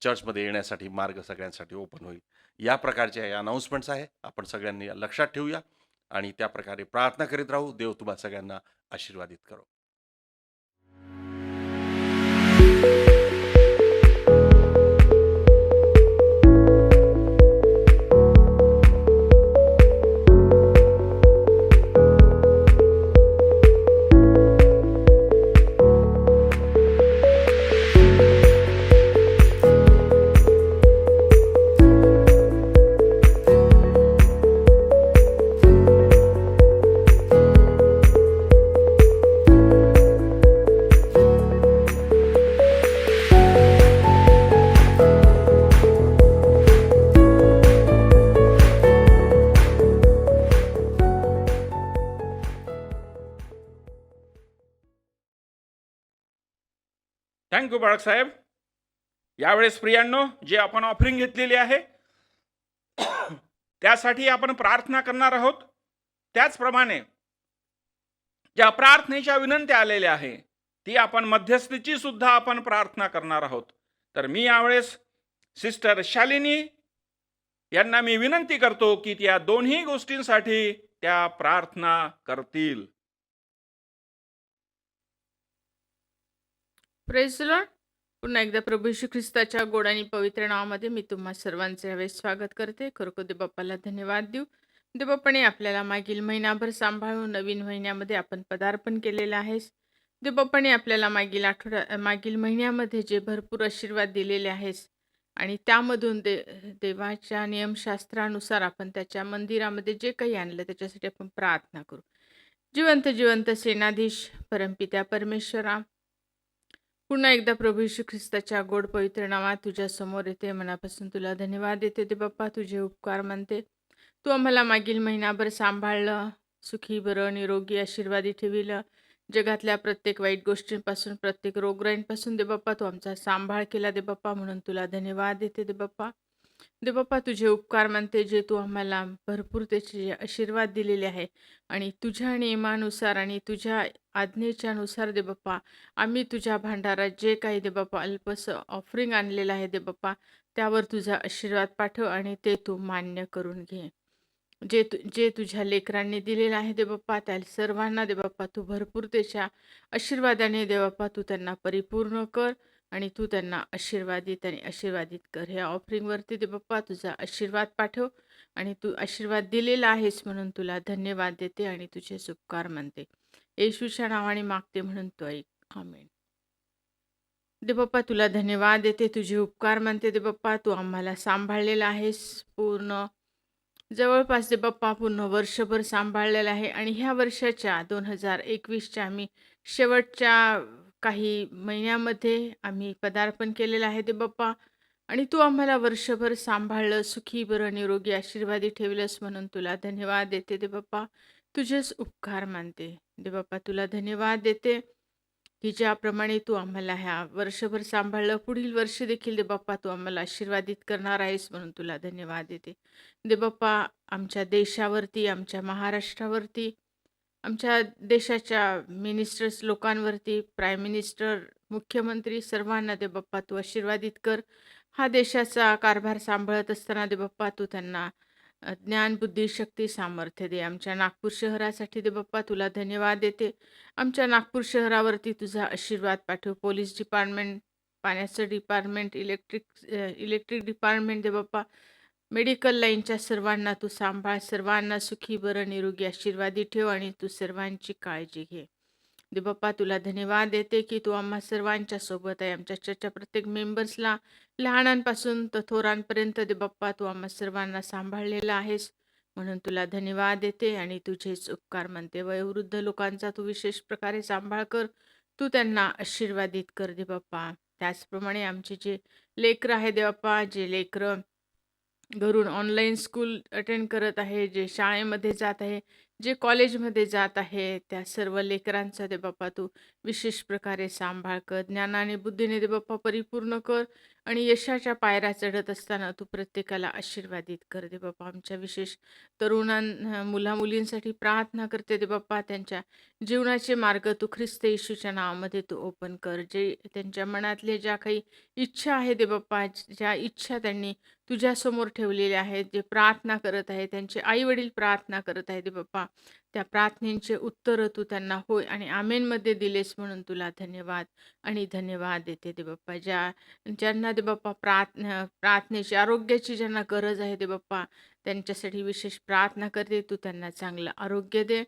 चर्चमध्ये येण्यासाठी मार्ग सगळ्यांसाठी ओपन होईल. या प्रकारचे अनाऊन्समेंट्स आहे. आपण सगळ्यांनी लक्षात ठेवूया आणि त्या प्रकारे प्रार्थना करीत राहू. देव तुम्हा सगळ्यांना आशीर्वादित करो. थँक्यू बाळक साहेब. यावेळेस प्रियांनो, जे आपण ऑफरिंग घेतलेली आहे त्यासाठी आपण प्रार्थना करणार आहोत. त्याचप्रमाणे ज्या प्रार्थनेच्या विनंत्या आलेल्या आहे ती आपण मध्यस्थीची सुद्धा आपण प्रार्थना करणार आहोत. तर मी यावेळेस सिस्टर शालिनी यांना मी विनंती करतो की त्या दोन्ही गोष्टींसाठी त्या प्रार्थना करतील. Praise the Lord. पुन्हा एकदा प्रभू येशू ख्रिस्ताच्या गोड आणि पवित्र नावामध्ये मी तुम्हा सर्वांचे यावेळेस स्वागत करते. खरोखर देवबाप्पाला धन्यवाद देऊ. देवबाप्पाने आपल्याला मागील महिनाभर सांभाळून नवीन महिन्यामध्ये आपण पदार्पण केलेलं आहे. देवबाप्पाने आपल्याला मागील महिन्यामध्ये जे भरपूर आशीर्वाद दिलेले आहेत आणि त्यामधून देवाच्या नियमशास्त्रानुसार आपण त्याच्या मंदिरामध्ये जे काही आणलं त्याच्यासाठी आपण प्रार्थना करू. जिवंत सेनाधीश परमपित्या परमेश्वरा, पुन्हा एकदा प्रभू येशू ख्रिस्ताच्या गोड पवित्र नावात तुझ्या समोर येते. मनापासून तुला धन्यवाद देते ते बाप्पा, तुझे उपकार मानते. तू आम्हाला मागील महिनाभर सांभाळलं, सुखी, बरं, निरोगी, आशीर्वादी ठेविलं. जगातल्या प्रत्येक वाईट गोष्टींपासून, प्रत्येक रोगराईंपासून दे बाप्पा तू आमचा सांभाळ केला दे बाप्पा, म्हणून तुला धन्यवाद देते दे बाप्पा. दे बाप्पा तुझे उपकार मानते, जे तू आम्हाला भरपूर त्याचे आशीर्वाद दिलेले आहे आणि तुझ्या नियमानुसार आणि तुझ्या आज्ञेच्या नुसार दे बाप्पा आम्ही तुझ्या भांडारात जे काही दे बाप्पा अल्पसं ऑफरिंग आणलेलं आहे दे बाप्पा, त्यावर तुझा आशीर्वाद पाठव आणि ते तू मान्य करून घे. जे तुझ्या लेकरांनी दिलेलं आहे दे बाप्पा, त्या सर्वांना दे बाप्पा तू भरपूर त्याच्या आशीर्वादाने दे बाप्पा तू त्यांना परिपूर्ण कर आणि तू त्यांना आशीर्वादित आणि आशीर्वादित कर. ह्या ऑफरिंगवरती दे बाप्पा तुझा आशीर्वाद पाठव आणि तू आशीर्वाद दिलेला आहेस म्हणून तुला धन्यवाद देते आणि तुझे उपकार मानते. येशूच्या नावाने मागते म्हणून तू ऐक. आमेन. दे बाप्पा तुला धन्यवाद देते, तुझे उपकार मानते दे बाप्पा, तू आम्हाला सांभाळलेला आहेस पूर्ण जवळपास दे बाप्पा पूर्ण वर्षभर सांभाळलेलं आहे आणि ह्या वर्षाच्या 2021च्या आम्ही शेवटच्या काही महिन्यामध्ये आम्ही पदार्पण केलेलं आहे दे बाप्पा आणि तू आम्हाला वर्षभर सांभाळलं, सुखी, बरं, निरोगी, आशीर्वादी ठेवलंस म्हणून तुला धन्यवाद देते दे बाप्पा, तुझेच उपकार मानते दे बाप्पा. तुला धन्यवाद देते की ज्याप्रमाणे तू आम्हाला ह्या वर्षभर सांभाळलं, पुढील वर्ष देखील दे बाप्पा तू आम्हाला आशीर्वादित करणार आहेस म्हणून तुला धन्यवाद देते दे बाप्पा. आमच्या देशावरती, आमच्या महाराष्ट्रावरती, आमच्या देशाच्या मिनिस्टर्स लोकांवरती, प्राईम मिनिस्टर, मुख्यमंत्री सर्वांना दे बाप्पा तू आशीर्वादित कर. हा देशाचा कारभार सांभाळत असताना दे बाप्पा तू त्यांना ज्ञान, बुद्धी, शक्ती, सामर्थ्य दे. आमच्या नागपूर शहरासाठी दे बाप्पा तुला धन्यवाद देते. आमच्या नागपूर शहरावरती तुझा आशीर्वाद पाठव. पोलीस डिपार्टमेंट, पाण्याचं डिपार्टमेंट, इलेक्ट्रिक डिपार्टमेंट दे बाप्पा, मेडिकल लाईनच्या सर्वांना तू सांभाळ, सर्वांना सुखी, बरं, निरोगी, आशीर्वादी ठेव आणि तू सर्वांची काळजी घे दे बाप्पा. तुला धन्यवाद देते की तू आम्हा सर्वांच्या सोबत आहे. आमच्या चर्चच्या प्रत्येक मेंबर्सला, लहानांपासून तर थोरांपर्यंत दे बाप्पा तू आम्हा सर्वांना सांभाळलेला आहेस म्हणून तुला धन्यवाद देते आणि तुझेच उपकार मानते. वयोवृद्ध लोकांचा तू विशेष प्रकारे सांभाळ कर, तू त्यांना आशीर्वादित कर दे बाप्पा. त्याचप्रमाणे आमचे जे लेकरं आहे दे बाप्पा, जे लेकरं घरून ऑनलाईन स्कूल अटेंड करत आहे, जे शाळेमध्ये जात आहे, जे कॉलेजमध्ये जात आहे, त्या सर्व लेकरांचा दे बाप्पा तू विशेष प्रकारे सांभाळ कर. ज्ञानाने, बुद्धीने दे बाप्पा परिपूर्ण कर आणि यशाच्या पायऱ्या चढत असताना तू प्रत्येकाला आशीर्वादित कर दे बाप्पा. आमच्या विशेष मुलामुलींसाठी प्रार्थना करते दे बाप्पा. त्यांच्या जीवनाचे मार्ग तू ख्रिस्त येशूच्या नावामध्ये तू ओपन कर. जे त्यांच्या मनातले ज्या काही इच्छा आहे दे बाप्पा, ज्या इच्छा त्यांनी तुझ्यासमोर ठेवलेले आहेत, जे प्रार्थना करत आहे, त्यांचे आईवडील प्रार्थना करत आहेत दे बाप्पा, त्या प्रार्थनेचे उत्तरं तू त्यांना होय आणि आमेनमध्ये दिलेस म्हणून तुला धन्यवाद आणि धन्यवाद देते दे बाप्पा. ज्यांना दे बाप्पा प्रार्थनेची, आरोग्याची ज्यांना गरज आहे दे बाप्पा, त्यांच्यासाठी विशेष प्रार्थना करते. तू त्यांना चांगलं आरोग्य दे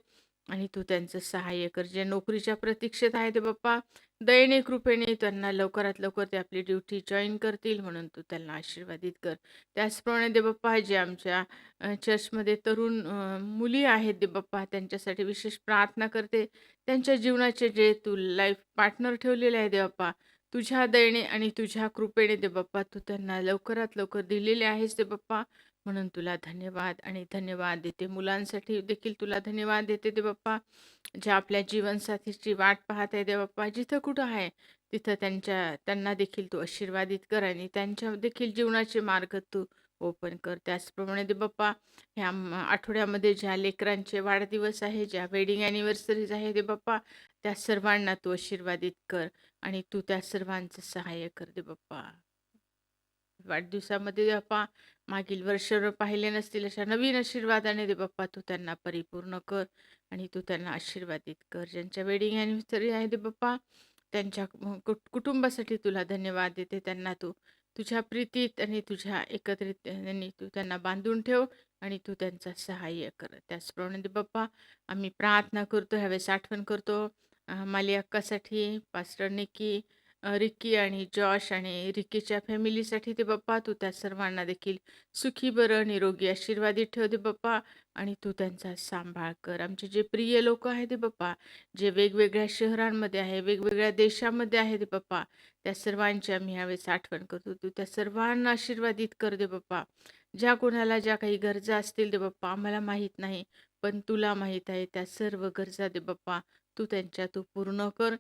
आणि तू त्यांचं सहाय्य कर. जे नोकरीच्या प्रतीक्षेत आहे ते बाप्पा, दयेने, कृपेने त्यांना लवकरात लवकर ते आपली ड्युटी जॉईन करतील म्हणून तू त्यांना आशीर्वादित कर. त्याचप्रमाणे दे बाप्पा, जे आमच्या चर्चमध्ये तरुण मुली आहेत दे बाप्पा, त्यांच्यासाठी विशेष प्रार्थना करते. त्यांच्या जीवनाचे जे तू लाईफ पार्टनर ठेवलेले आहे दे बाप्पा, तुझ्या दयेने आणि तुझ्या कृपेने दे बाप्पा, तू त्यांना लवकरात लवकर दिलेले आहेस दे बाप्पा, म्हणून तुला धन्यवाद आणि धन्यवाद देते. मुलांसाठी देखील तुला धन्यवाद देते दे बाप्पा, जे आपल्या जीवनसाथीची वाट पाहत आहे दे बाप्पा, जिथं कुठं आहे तिथं त्यांना देखील तू आशीर्वादित कर आणि त्यांच्या देखील जीवनाचे मार्ग तू ओपन कर. त्याचप्रमाणे दे बाप्पा, ह्या आठवड्यामध्ये ज्या लेकरांचे वाढदिवस आहे, ज्या वेडिंग ॲनिव्हर्सरीज आहे दे बाप्पा, त्या सर्वांना तू आशीर्वादित कर आणि तू त्या सर्वांचं सहाय्य कर दे बाप्पा. वाढदिवसामध्ये दे बाप्पा, मागील वर्षभर पाहिले नसतील अशा नवीन आशीर्वादाने दे बाप्पा तू त्यांना परिपूर्ण कर आणि तू त्यांना आशीर्वादित कर. ज्यांच्या वेडिंग ॲनिव्हर्सरी आहे दे बाप्पा, त्यांच्या कुटुंबासाठी तुला धन्यवाद देते. त्यांना तू तुझ्या प्रीतीत आणि तुझ्या एकत्रित तू त्यांना बांधून ठेव आणि तू त्यांचा सहाय्य कर. त्याचप्रमाणे दे बाप्पा, आम्ही प्रार्थना करतो, ह्यावेळेस आठवण करतो माली अक्कासाठी, पास्टर निकी, रिकी आणि जॉश आणि रिकीच्या फॅमिलीसाठी ते बाप्पा तू त्या सर्वांना देखील सुखी बरं निरोगी आशीर्वादित ठेव दे बाप्पा. आणि तू त्यांचा सांभाळ कर. आमचे जे प्रिय लोक आहेत ते बाप्पा, जे वेगवेगळ्या शहरांमध्ये आहे, वेगवेगळ्या देशामध्ये आहे ते बाप्पा, त्या सर्वांची आम्ही यावेळेस आठवण करतो. तू त्या सर्वांना आशीर्वादित कर दे बाप्पा. ज्या कोणाला ज्या काही गरजा असतील ते बाप्पा आम्हाला माहीत नाही, पण तुला माहीत आहे. त्या सर्व गरजा दे बाप्पा, तू पूर्ण कर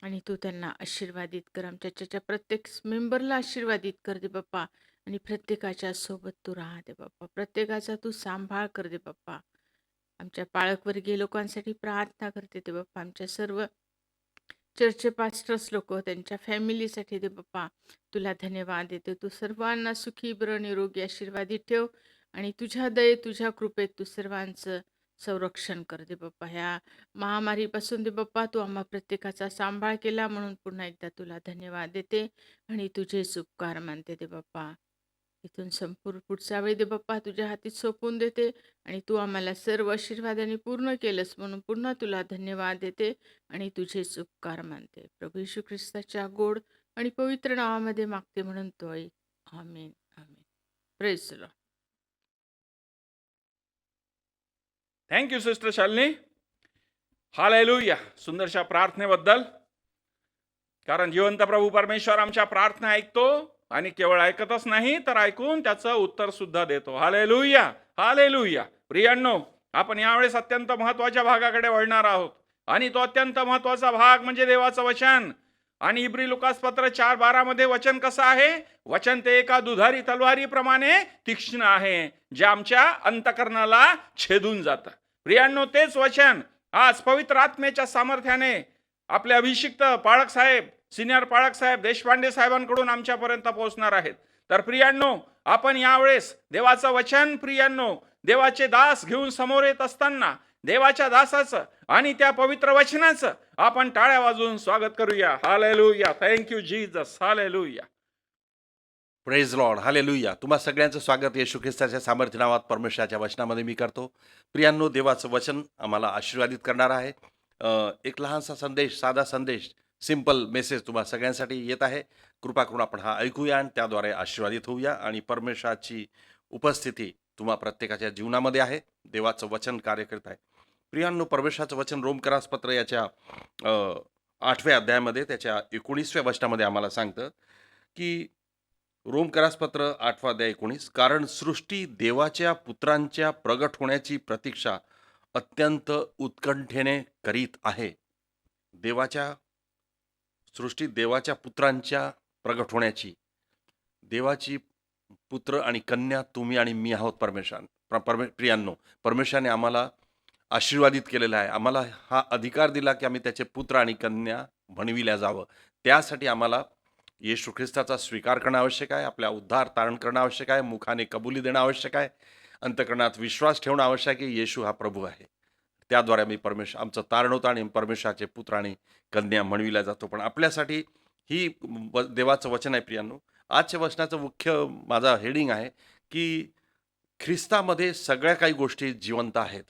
आणि तू त्यांना आशीर्वादित कर. आमच्या चर्चच्या प्रत्येक मेंबरला आशीर्वादित कर दे बाप्पा. आणि प्रत्येकाच्या सोबत तू राहा दे बाप्पा. प्रत्येकाचा तू सांभाळ कर दे बाप्पा. आमच्या पालकवर्गीय लोकांसाठी प्रार्थना करते ते बाप्पा. आमच्या सर्व चर्चचे पास्टर्स लोक त्यांच्या फॅमिलीसाठी दे बाप्पा. तुला धन्यवाद देते. तू सर्वांना सुखी बरं निरोगी आशीर्वादित ठेव आणि तुझ्या दये तुझ्या कृपेत तू सर्वांचं संरक्षण कर दे बाप्पा. ह्या महामारीपासून दे बाप्पा तू आम्हा प्रत्येकाचा सांभाळ केला म्हणून पुन्हा एकदा तुला धन्यवाद देते आणि तुझे उपकार मानते दे बाप्पा. इथून संपूर्ण पुढचा वेळ दे बाप्पा तुझ्या हाती सोपवून देते आणि तू आम्हाला सर्व आशीर्वादाने पूर्ण केलंस म्हणून पुन्हा तुला धन्यवाद देते आणि तुझे उपकार मानते. प्रभू येशू ख्रिस्ताच्या गोड आणि पवित्र नावामध्ये मागते म्हणून तो ऐक. Amen amen. Praise the Lord. Thank you sister Shalini. Hallelujah. सुंदरशा प्रार्थनेबद्दल. कारण जिवंत प्रभू परमेश्वर आमच्या प्रार्थना ऐकतो आणि केवळ ऐकतच नाही तर ऐकून त्याचं उत्तर सुद्धा देतो. Hallelujah hallelujah. प्रियांनो, आपण यावेळेस अत्यंत महत्वाच्या भागाकडे वळणार आहोत आणि तो अत्यंत महत्वाचा भाग म्हणजे देवाचं वचन. आणि इब्री लुकास पत्र 4:12 मध्ये वचन कसं आहे? वचन ते एका दुधारी तलवारीप्रमाणे तीक्ष्ण आहे, जे आमच्या अंतकरणाला छेदून जातं. प्रियांनो, तेच वचन आज पवित्र आत्मेच्या सामर्थ्याने आपले अभिषिक्त पाळक साहेब, सिनियर पाळक साहेब देशपांडे साहेबांकडून आमच्यापर्यंत पोहोचणार आहेत. तर प्रियांनो, आपण यावेळेस देवाचं वचन, प्रियांनो, देवाचे दास घेऊन समोर येत असताना देवाच्या दासाचं आणि त्या पवित्र वचनाचं आपण टाळ्या वाजवून स्वागत करूया. Hallelujah. Thank you Jesus. Hallelujah. Praise Lord. Hallelujah. तुम्हा सगळ्यांचं स्वागत येशू ख्रिस्ताच्या सामर्थ्य नावात परमेश्वराच्या वचनामध्ये मी करतो. प्रियांनो, देवाचं वचन आम्हाला आशीर्वादित करणार आहे. एक लहानसा संदेश, साधा संदेश, सिंपल मेसेज तुम्हा सगळ्यांसाठी येत आहे. कृपा करून आपण हा ऐकूया आणि त्याद्वारे आशीर्वादित होऊया. आणि परमेश्वराची उपस्थिती तुम्हा प्रत्येकाच्या जीवनामध्ये आहे. देवाचं वचन कार्य करत आहे. प्रियांनो, परमेश्वराचं वचन रोमकरास पत्र याच्या 8व्या अध्यायामध्ये त्याच्या 19व्या वचनामध्ये आम्हाला सांगतं की रोमकरास पत्र 8वा अध्याय 19, कारण सृष्टी देवाच्या पुत्रांच्या प्रगट होण्याची प्रतीक्षा अत्यंत उत्कंठेने करीत आहे. सृष्टी देवाच्या पुत्रांच्या प्रगट होण्याची. देवाची पुत्र आणि कन्या तुम्ही आणि मी आहोत. प्रियांनो, परमेश्वराने आम्हाला आशीर्वादित केलेला आहे. आम्हाला हा अधिकार दिला की आम्ही त्याचे पुत्र आणि कन्या बनविल्या जावं. त्यासाठी आम्हाला येशू ख्रिस्ताचा स्वीकार करणं आवश्यक आहे. आपल्या उद्धार तारण करणं आवश्यक आहे. मुखाने कबुली देणं आवश्यक आहे. अंतकरणात विश्वास ठेवणं आवश्यक आहे की येशू हा प्रभू आहे. त्याद्वारे आम्ही आमचं तारण होतं आणि परमेश्वराचे पुत्र आणि कन्या म्हणविल्या जातो. पण आपल्यासाठी ही देवाचं वचन आहे. प्रियांनो, आजच्या वचनाचं मुख्य माझा हेडिंग आहे की ख्रिस्तामध्ये सगळ्या काही गोष्टी जिवंत आहेत.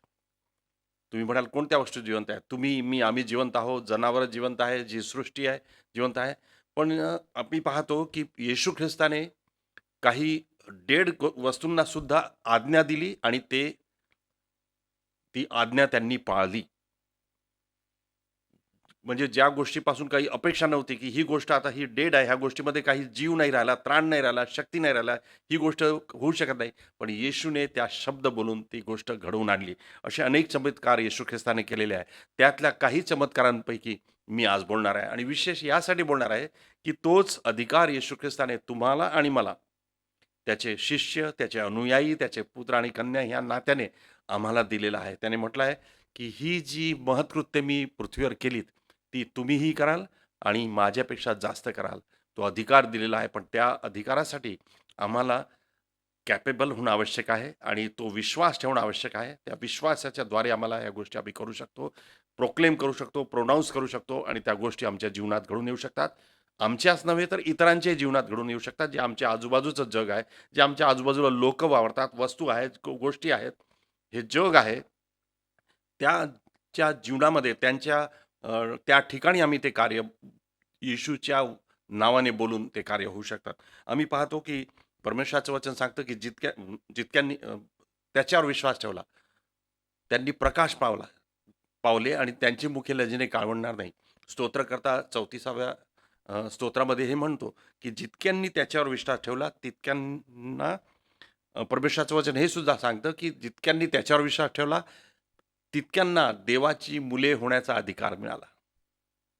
तुम्ही म्हणाल कोणत्या गोष्टी जिवंत आहेत? तुम्ही, मी, आम्ही जिवंत आहोत. जनावरं जिवंत आहे. जी सृष्टी आहे जिवंत आहे. पण आम्ही पाहतो की येशू ख्रिस्ताने काही डेड वस्तूंना सुद्धा आज्ञा दिली आणि ती आज्ञा त्यांनी पाळली. म्हणजे ज्या गोष्टीपासून काही अपेक्षा नव्हती की ही गोष्ट आता ही डेड आहे, ह्या गोष्टीमध्ये काही जीव नाही राहिला, त्राण नाही राहिला, शक्ती नाही राहिला, ही गोष्ट होऊ शकत नाही, पण येशूने त्या शब्द बोलून ती गोष्ट घडवून आणली. असे अनेक चमत्कार येशू ख्रिस्ताने केलेले आहे. त्यातल्या काही चमत्कारांपैकी मी आज बोलणार आहे आणि विशेष यासाठी बोलणार आहे की तोच अधिकार येशू ख्रिस्ताने तुम्हाला आणि मला, त्याचे शिष्य, त्याचे अनुयायी, त्याचे पुत्र आणि कन्या ह्या नात्याने आम्हाला दिलेला आहे. त्याने म्हटलं आहे की ही जी महत्कृत्य मी पृथ्वीवर केलीत ती तुम्हीही कराल आणि माझ्यापेक्षा जास्त कराल. तो अधिकार दिलेला आहे. पण त्या अधिकारासाठी आम्हाला कॅपेबल होणं आवश्यक आहे आणि तो विश्वास ठेवणं आवश्यक आहे. त्या विश्वासाच्या द्वारे आम्हाला या गोष्टी आम्ही करू शकतो, प्रोक्लेम करू शकतो, प्रोनाऊन्स करू शकतो आणि त्या गोष्टी आमच्या जीवनात घडून येऊ शकतात. आमच्याच नव्हे तर इतरांच्या जीवनात घडून येऊ शकतात. जे आमच्या आजूबाजूचं जग आहे, जे आमच्या आजूबाजूला लोक वावरतात, वस्तू आहेत, गोष्टी आहेत, हे जग आहे, त्याच्या जीवनामध्ये त्या ठिकाणी आम्ही ते कार्य येशूच्या नावाने बोलून ते कार्य होऊ शकतात. आम्ही पाहतो की परमेश्वराचं वचन सांगतं की जितक्यांनी त्याच्यावर विश्वास ठेवला त्यांनी प्रकाश पावले आणि त्यांची मुखे लजेने काळवणार नाही. स्तोत्रकर्ता 34व्या स्तोत्रामध्ये हे म्हणतो की जितक्यांनी त्याच्यावर विश्वास ठेवला तितक्यांना परमेश्वराचं वचन हे सुद्धा सांगतं की जितक्यांनी त्याच्यावर विश्वास ठेवला तितक्यांना देवाची मुले होण्याचा अधिकार मिळाला.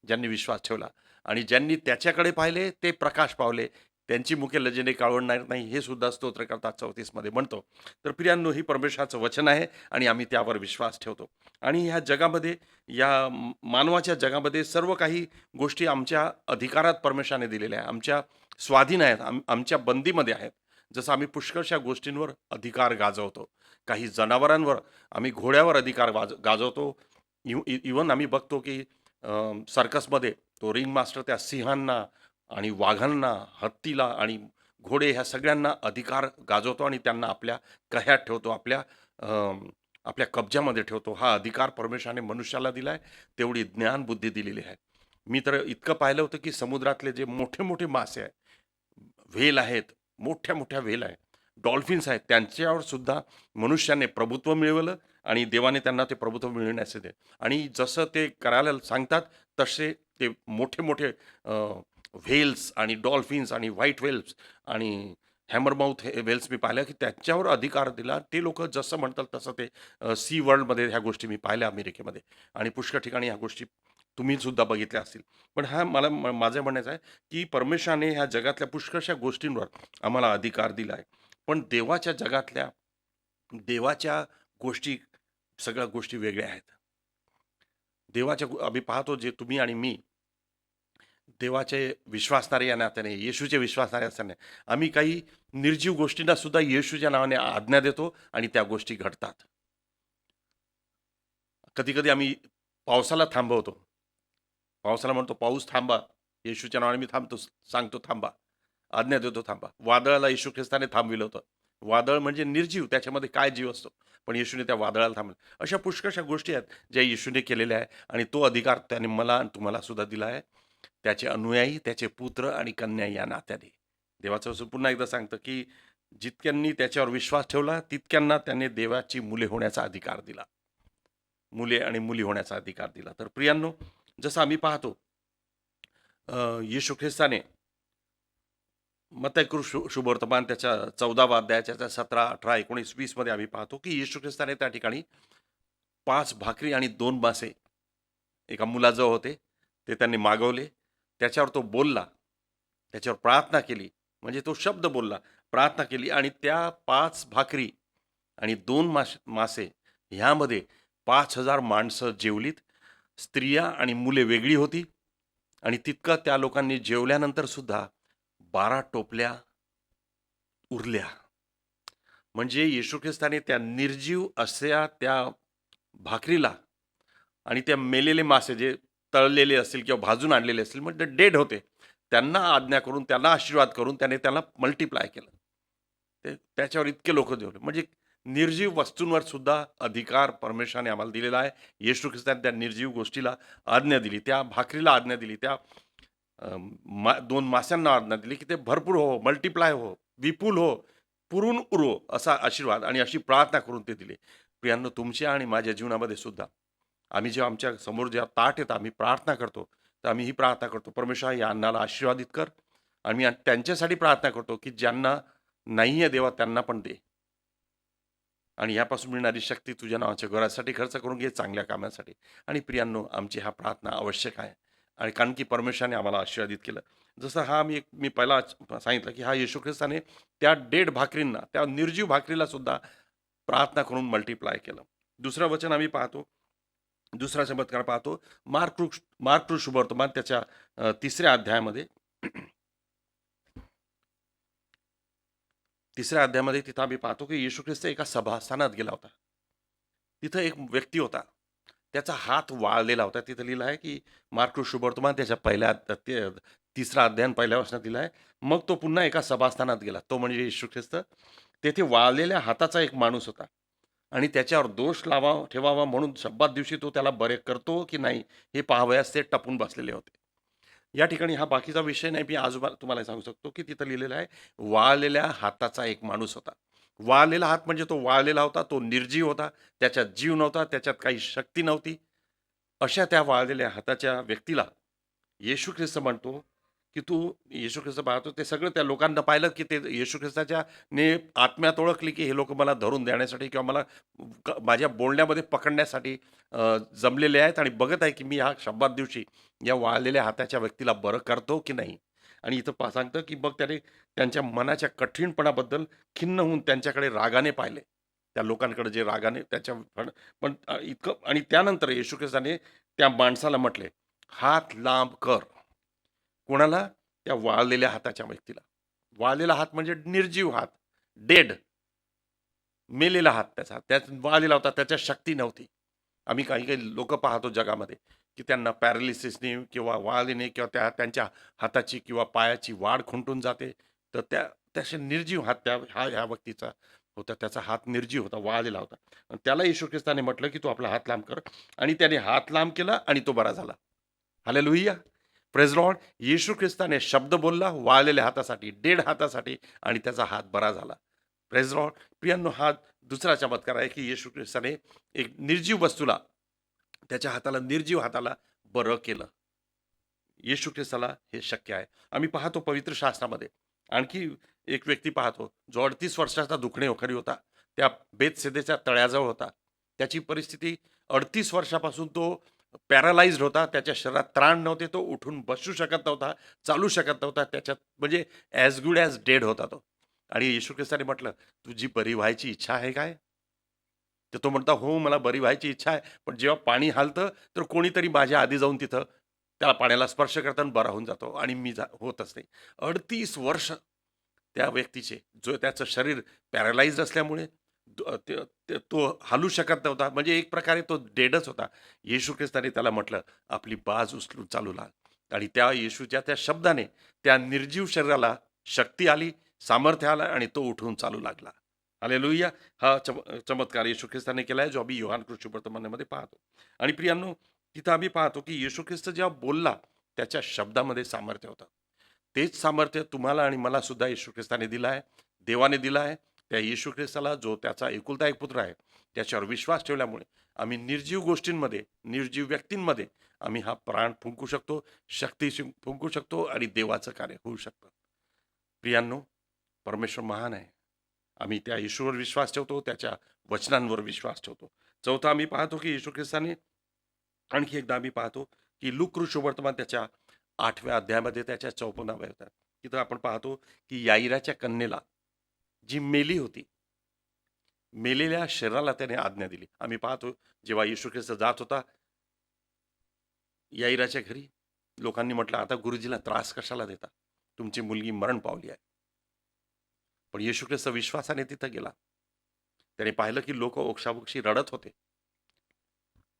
ज्यांनी विश्वास ठेवला आणि ज्यांनी त्याच्याकडे पाहिले ते प्रकाश पावले, त्यांची मुखे लजेने काळवणार नाही, हे सुद्धा स्तोत्रकर्ता 34 मध्ये म्हणतो. तर प्रियांनो, ही परमेश्वराचं वचन आहे आणि आम्ही त्यावर विश्वास ठेवतो. आणि ह्या जगामध्ये, या मानवाच्या जगामध्ये सर्व काही गोष्टी आमच्या अधिकारात परमेश्वराने दिलेल्या आहे, आमच्या स्वाधीन आहेत, आमच्या बंदीमध्ये आहेत. जसं आम्ही पुष्कळशा गोष्टींवर अधिकार गाजवतो. काही जनावरांवर, आम्ही घोड्यावर अधिकार गाजवतो. इवन आम्ही बघतो की सर्कसमध्ये तो रिंग मास्टर त्या सिंहांना आणि वाघांना, हत्तीला आणि घोडे ह्या सगळ्यांना अधिकार गाजवतो आणि त्यांना आपल्या कह्यात ठेवतो, आपल्या कब्जामध्ये ठेवतो. हा अधिकार परमेश्वराने मनुष्याला दिला आहे, तेवढी ज्ञान बुद्धी दिलेली आहे. मी तर इतकं पाहिलं होतं की समुद्रातले जे मोठे मोठे मासे आहेत, व्हेल आहेत, मोठ्या मोठ्या व्हेल आहेत, डॉल्फिन्स आहेत, त्यांच्यावर सुद्धा मनुष्याने प्रभुत्व मिळवलं आणि देवाने त्यांना ते प्रभुत्व मिळवण्याचे दे. आणि जसं ते करायला सांगतात तसे ते मोठे मोठे व्हेल्स आणि डॉल्फिन्स आणि व्हाईट व्हेल्स आणि हॅमरमाउथ व्हेल्स मी पाहिल्या की त्याच्यावर अधिकार दिला. ते लोक जसं म्हणतात तसं ते सी वर्ल्डमध्ये ह्या गोष्टी मी पाहिल्या अमेरिकेमध्ये आणि पुष्कळ ठिकाणी ह्या गोष्टी तुम्ही सुद्धा बघितल्या असतील. पण हा मला माझं म्हणण्याचं आहे की परमेश्वराने ह्या जगातल्या पुष्कळशा गोष्टींवर आम्हाला अधिकार दिला आहे. पण देवाच्या जगातल्या देवाच्या गोष्टी, सगळ्या गोष्टी वेगळ्या आहेत. आम्ही पाहतो, जे तुम्ही आणि मी देवाचे विश्वासणारे या नात्याने, येशूचे विश्वासणारे असताना आम्ही काही निर्जीव गोष्टींना सुद्धा येशूच्या नावाने आज्ञा देतो आणि त्या गोष्टी घडतात. कधी कधी आम्ही पावसाला थांबवतो, पावसाला म्हणतो पाऊस थांबा, येशूच्या नावाने मी थांबतो, सांगतो थांबा, आज्ञा देतो थांबा. वादळाला येशू ख्रिस्ताने थांबविलं होतं. वादळ म्हणजे निर्जीव, त्याच्यामध्ये काय जीव असतो, पण येशूने त्या वादळाला थांबलं. अशा पुष्कळशा गोष्टी आहेत ज्या येशूने केलेल्या आहे आणि तो अधिकार त्याने मला आणि तुम्हाला सुद्धा दिला आहे. त्याचे अनुयायी, त्याचे पुत्र आणि कन्या या नात्याने. देवाचं वचन पुन्हा एकदा सांगतं की जितक्यांनी त्याच्यावर विश्वास ठेवला तितक्यांना त्याने देवाची मुले होण्याचा अधिकार दिला, मुले आणि मुली होण्याचा अधिकार दिला. तर प्रियांनो, जसं आम्ही पाहतो येशू ख्रिस्ताने मत्तई शुभवर्तमान त्याच्या 14वा अध्यायाच्या 17, 18, 19, 20 मध्ये आम्ही पाहतो की येशू ख्रिस्ताने त्या ठिकाणी 5 भाकरी आणि 2 मासे एका मुलाजवळ होते, ते त्यांनी मागवले. त्याच्यावर तो बोलला, त्याच्यावर प्रार्थना केली, म्हणजे तो शब्द बोलला, प्रार्थना केली आणि त्या 5 भाकरी आणि 2 मासे ह्यामध्ये 5,000 माणसं जेवलीत. स्त्रिया आणि मुले वेगळी होती आणि तितकं त्या लोकांनी जेवल्यानंतर सुद्धा 12 टोपल्या उरल्या. म्हणजे येशू ख्रिस्ताने त्या निर्जीव अशा त्या भाकरीला आणि त्या मेलेले मासे, जे तळलेले असतील किंवा भाजून आणलेले असतील, म्हणजे डेड होते, त्यांना आज्ञा करून, त्यांना आशीर्वाद करून त्याला मल्टिप्लाय केलं. त्याच्यावर इतके लोक जेवले. म्हणजे निर्जीव वस्तूंवर सुद्धा अधिकार परमेश्वराने आम्हाला दिलेला आहे. येशू ख्रिस्ताने त्या निर्जीव गोष्टीला आज्ञा दिली, त्या भाकरीला आज्ञा दिली, त्या 2 मास्यांना आज्ञा दिली की ते भरपूर हो, मल्टिप्लाय हो, विपुल हो, पुरून उरो, असा आशीर्वाद आणि अशी प्रार्थना करून ते दिले. प्रियांनो, तुमच्या आणि माझ्या जीवनामध्ये सुद्धा आम्ही जेव्हा आमच्या समोर जेव्हा ताट येतं, आम्ही प्रार्थना करतो, तर आम्ही ही प्रार्थना करतो, परमेश्वर या अन्नाला आशीर्वादित कर. आणि मी त्यांच्यासाठी प्रार्थना करतो की ज्यांना नाही आहे देवा, त्यांना पण दे आणि यापासून मिळणारी शक्ती तुझ्या नावाच्या घरासाठी खर्च करून घे, चांगल्या कामासाठी. आणि प्रियांनो, आमची हा प्रार्थना आवश्यक आहे आणि कारण की परमेश्वराने आम्हाला आशीर्वादित केलं. जसं मी पहिला सांगितलं की हा येशू ख्रिस्ताने त्या डेड भाकरींना, त्या निर्जीव भाकरीला सुद्धा प्रार्थना करून मल्टिप्लाय केलं. दुसरं वचन आम्ही पाहतो, दुसरा चमत्कार पाहतो, मार्क शुभवर्तमान त्याच्या 3ऱ्या अध्यायामध्ये. 3ऱ्या अध्यायामध्ये तिथं आम्ही पाहतो की येशू ख्रिस्त एका सभास्थानात गेला होता. तिथं एक व्यक्ती होता, त्याचा हात वाळलेला होता. तिथं लिहिलं आहे की मार्क शुभवर्तमान त्याच्या 3रा अध्याय पहिल्या वचनात लिहिलं आहे, मग तो पुन्हा एका सभास्थानात गेला, तो म्हणजे येशू ख्रिस्त. तेथे वाळलेल्या हाताचा एक माणूस होता आणि त्याच्यावर दोष ठेवावा म्हणून शब्दात दिवशी तो त्याला बरे करतो की नाही हे पाहावयास ते टपून बसलेले होते. या ठिकाणी हा बाकीचा विषय नाही, मी आजोबा तुम्हाला सांगू शकतो की तिथं लिहिलेलं आहे, वाळलेल्या हाताचा एक माणूस होता. वाळलेला हात म्हणजे तो वाळलेला होता, तो निर्जीव होता, त्याच्यात जीव नव्हता, त्याच्यात काही शक्ती नव्हती. अशा त्या वाळलेल्या हाताच्या व्यक्तीला येशू ख्रिस्त म्हणतो, की तू येशू ख्रिस्त पाहतो ते सगळं त्या लोकांना पाहिलं, की ते येशू ख्रिस्ताच्या ने आत्म्यात ओळखली, की हे लोकं मला धरून देण्यासाठी किंवा मला माझ्या बोलण्यामध्ये पकडण्यासाठी जमलेले आहेत आणि बघत आहे, की मी ह्या शब्दात दिवशी या वाळलेल्या हाताच्या व्यक्तीला बरं करतो की नाही. आणि इथं सांगतं, की मग त्याने त्यांच्या मनाच्या कठीणपणाबद्दल खिन्न होऊन त्यांच्याकडे रागाने पाहिले. त्या लोकांकडे जे रागाने त्याच्या पण इतकं आणि त्यानंतर येशू ख्रिस्ताने त्या माणसाला म्हटले, "हात लांब कर." कोणाला? त्या वाळलेल्या हाताच्या व्यक्तीला. वाळलेला हात म्हणजे निर्जीव हात, डेड, मेलेला हात त्याचा. त्यात वाळलेला होता, त्याच्यात शक्ती नव्हती. आम्ही काही-काही लोकं पाहतो जगामध्ये, की त्यांना पॅरालिसिसने किंवा वाळल्याने किंवा त्यांच्या हाताची किंवा पायाची वाढ खुंटून जाते. तर तसे निर्जीव हात ह्या व्यक्तीचा होता. त्याचा हात निर्जीव होता, वाळलेला होता. आणि त्याला येशू ख्रिस्ताने म्हटलं, की "तू आपला हात लांब कर." आणि त्याने हात लांब केला आणि तो बरा झाला. हालेलुय्या! Praise Lord! येशू ख्रिस्ताने शब्द बोलला वाळलेल्या हातासाठी, डेड हातासाठी आणि त्याचा हात बरा झाला. Praise Lord! प्रियांनो, हा दुसरा चमत्कार आहे, की येशू ख्रिस्ताने एक निर्जीव वस्तूला, त्याच्या हाताला, निर्जीव हाताला बरं केलं. येशू ख्रिस्ताला हे शक्य आहे. आम्ही पाहतो पवित्र शास्त्रामध्ये आणखी एक व्यक्ती पाहतो, जो 38 वर्षाचा दुखणेखोरी होता. त्या बेतसेदेच्या तळ्याजवळ होता. त्याची परिस्थिती 38 वर्षापासून तो पॅरालाइज्ड होता. त्याच्या शरीरात त्राण नव्हते. तो उठून बसू शकत नव्हता, चालू शकत नव्हता. त्याच्यात म्हणजे ॲज गुड ॲज डेड होता तो. आणि येशू ख्रिस्ताने म्हटलं, "तुझी बरी व्हायची इच्छा आहे काय?" तर तो म्हणता, "हो, मला बरी व्हायची इच्छा आहे." पण जेव्हा पाणी हालतं, तर कोणीतरी माझ्या आधी जाऊन तिथं त्या पाण्याला स्पर्श करताना बरा होऊन जातो आणि मी होतच नाही. 38 वर्ष त्या व्यक्तीचे, जो त्याचं शरीर पॅरालाइज्ड असल्यामुळे तो हालू शकत नव्हता. म्हणजे एक प्रकारे तो डेडच होता. येशू ख्रिस्ताने त्याला म्हटलं, "आपली बाज उचलून चालू लाग." आणि त्या येशूच्या त्या शब्दाने त्या निर्जीव शरीराला शक्ती आली, सामर्थ्य आलं आणि तो उठून चालू लागला. हालेलुय्या! हा चमत्कार येशू ख्रिस्ताने केलाय, जो आम्ही योहान कृष्णवर्तमानामध्ये पाहतो. आणि प्रियांनो, तिथं आम्ही पाहतो, की येशू ख्रिस्त जेव्हा बोलला, त्याच्या शब्दामध्ये सामर्थ्य होतं. तेच सामर्थ्य तुम्हाला आणि मला सुद्धा येशू ख्रिस्ताने दिलं आहे, देवाने दिलं आहे. त्या येशू ख्रिस्ताला, जो त्याचा एकुलता एक पुत्र आहे, त्याच्यावर विश्वास ठेवल्यामुळे आम्ही निर्जीव गोष्टींमध्ये, निर्जीव व्यक्तींमध्ये आम्ही हा प्राण फुंकू शकतो, शक्ती फुंकू शकतो आणि देवाचं कार्य होऊ शकतं. प्रियांनो, परमेश्वर महान आहे. आम्ही त्या येशूवर विश्वास ठेवतो, त्याच्या वचनांवर विश्वास ठेवतो. चौथा, आम्ही पाहतो, की येशू ख्रिस्ताने आणखी एकदा आम्ही पाहतो, की लूक वर्तमान त्याच्या 8व्या अध्यायामध्ये त्याच्या 54व्या होत्या. तिथं आपण पाहतो, की याईराच्या कन्येला, जी मेली होती, मेलेल्या शरीराला त्याने आज्ञा दिली. आम्ही पाहतो, जेव्हा येशू ख्रिस्त जात होता याईराच्या घरी, लोकांनी म्हटलं, "आता गुरुजीला त्रास कशाला देता? तुमची मुलगी मरण पावली आहे." पण येशू ख्रिस्त विश्वासाने तिथं गेला. त्याने पाहिलं, की लोक ओक्साबोक्षी रडत होते.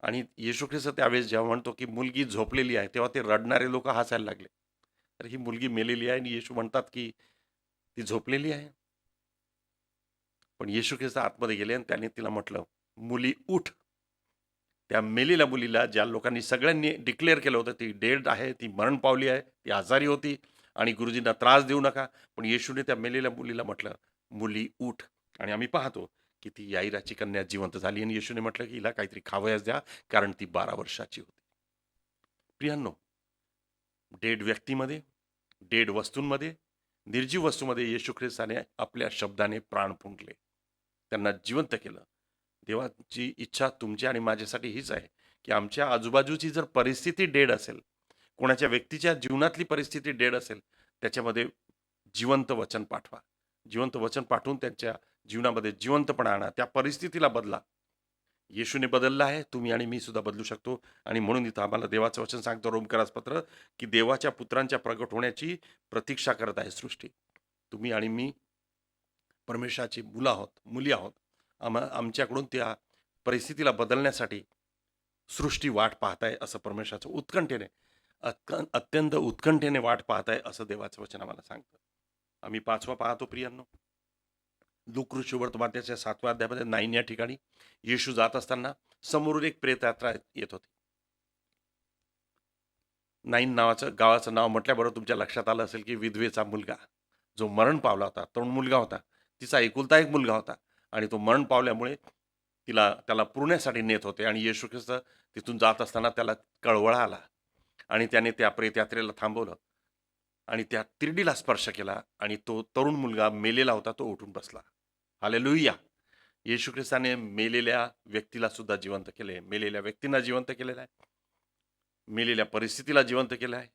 आणि येशू ख्रिस्त त्यावेळेस जेव्हा म्हणतो, की मुलगी झोपलेली आहे, तेव्हा ते रडणारे लोक हसायला लागले. तर ही मुलगी मेलेली आहे आणि येशू म्हणतात, की ती झोपलेली आहे. पण येशू ख्रिस्त आतमध्ये गेले आणि त्याने तिला म्हटलं, "मुली उठ." त्या मेलेल्या मुलीला ज्या लोकांनी सगळ्यांनी डिक्लेअर केलं होतं, ती डेड आहे, ती मरण पावली आहे, ती आजारी होती आणि गुरुजींना त्रास देऊ नका. पण येशूने त्या मेलेल्या मुलीला म्हटलं, "मुली उठ." आणि आम्ही पाहतो, की ती याईराची कन्या जिवंत झाली आणि येशूने म्हटलं, की हिला काहीतरी खावयास द्या, कारण ती 12 वर्षाची होती. प्रियांनो, डेड व्यक्तीमध्ये, डेड वस्तूंमध्ये, निर्जीव वस्तूमध्ये येशू ख्रिस्ताने आपल्या शब्दाने प्राण फुंकले. त्यांना जिवंत केलं. देवाची इच्छा तुमची आणि माझ्यासाठी हीच आहे, की आमच्या आजूबाजूची जर परिस्थिती डेड असेल, कोणाच्या व्यक्तीच्या जीवनातली परिस्थिती डेड असेल, त्याच्यामध्ये जिवंत वचन पाठवा. जिवंत वचन पाठवून त्यांच्या जीवनामध्ये जिवंतपणा आणा. त्या परिस्थितीला बदला. येशूने बदलला आहे, तुम्ही आणि मी सुद्धा बदलू शकतो. आणि म्हणून इथं आम्हाला देवाचं वचन सांगतो रोमकरास पत्र, की देवाच्या पुत्रांच्या प्रगट होण्याची प्रतीक्षा करत आहे सृष्टी. तुम्ही आणि मी परमेश्वराची मुलं आहोत, मुली आहोत. आमच्याकडून त्या परिस्थितीला बदलण्यासाठी सृष्टी वाट पाहत आहे, असं परमेश्वराचं उत्कंठेने, अत्यंत उत्कंठेने वाट पाहत आहे, असं देवाचं वचन आम्हाला सांगतं. आम्ही 5वा पाहतो प्रियांनो. लूक वर्तमान त्याच्या 7व्या अध्यायामध्ये नाईन या ठिकाणी येशू जात असताना समोरून एक प्रेतयात्रा येत होती. नाईन नावाचं गावाचं नाव म्हटल्याबरोबर तुमच्या लक्षात आलं असेल की विधवेचा मुलगा जो मरण पावला होता, तरुण मुलगा होता, तिचा एकुलता एक मुलगा होता आणि तो मरण पावल्यामुळे त्याला पुरण्यासाठी नेत होते आणि येशू ख्रिस्त तिथून जात असताना त्याला कळवळा आला आणि त्याने त्या प्रेतयात्रेला थांबवलं आणि त्या तिरडीला स्पर्श केला आणि तो तरुण मुलगा मेलेला होता तो उठून बसला. हालेलुया. येशू ख्रिस्ताने मेलेल्या व्यक्तीला सुद्धा जिवंत केले, मेलेल्या व्यक्तींना जिवंत केलेलं आहे, मेलेल्या परिस्थितीला जिवंत केलं आहे,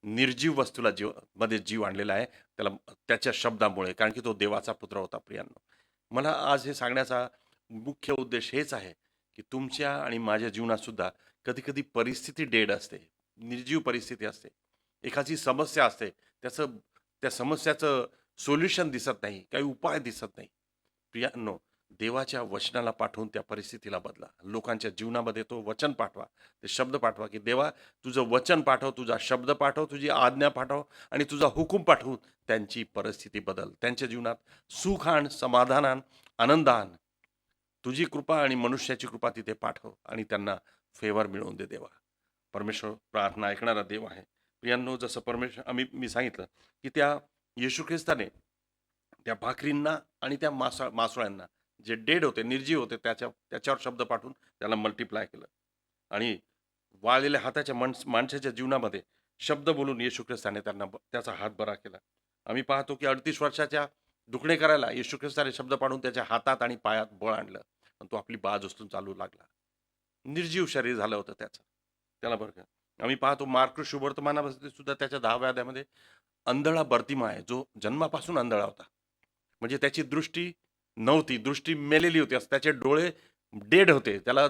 निर्जीव वस्तूला मध्ये जीव आणलेला आहे त्याला, त्याच्या शब्दामुळे, कारण की तो देवाचा पुत्र होता. प्रियांनो, मला आज हे सांगण्याचा मुख्य उद्देश हेच आहे की तुमच्या आणि माझ्या जीवनात सुद्धा कधी कधी परिस्थिती डेड असते, निर्जीव परिस्थिती असते, एखादी समस्या असते, त्या समस्याचं सोल्युशन दिसत नाही, काही उपाय दिसत नाही. प्रियांनो, देवाच्या वचनाला पाठवून त्या परिस्थितीला बदला. लोकांच्या जीवनामध्ये तो वचन पाठवा, ते शब्द पाठवा की देवा तुझं वचन पाठव, तुझा शब्द पाठव, तुझी आज्ञा पाठव आणि तुझा हुकूम पाठवून त्यांची परिस्थिती बदल, त्यांच्या जीवनात सुख आण, समाधान आण, आनंद आण. तुझी कृपा आणि मनुष्याची कृपा तिथे पाठव आणि त्यांना फेवर मिळवून दे. देवा, परमेश्वर प्रार्थना ऐकणारा देव आहे. प्रियांनो, जसं मी सांगितलं की त्या येशू ख्रिस्ताने त्या भाकरींना आणि त्या मासोळ्यांना जे डेड होते, निर्जीव होते, त्याच्यावर शब्द पाठवून त्याला मल्टिप्लाय केलं आणि वाळलेल्या हाताच्या माणसाच्या जीवनामध्ये शब्द बोलून येशू ख्रिस्ताने त्याचा हात बरा केला. आम्ही पाहतो की 38 वर्षाच्या दुखणे करायला येशू ख्रिस्ताने शब्द पाठवून त्याच्या हातात आणि पायात बळ आणलं आणि तो आपली बाज उचलून चालू लागला. निर्जीव शरीर झालं होतं त्याला बरं का. आम्ही पाहतो मार्क शुभवर्तमानामध्ये सुद्धा त्याच्या 10व्या अध्यायामध्ये अंधळा बर्तिमा आहे, जो जन्मापासून अंधळा होता, म्हणजे त्याची दृष्टी नव्हती, दृष्टी मेलेली होती, त्याचे डोळे डेड होते. त्याला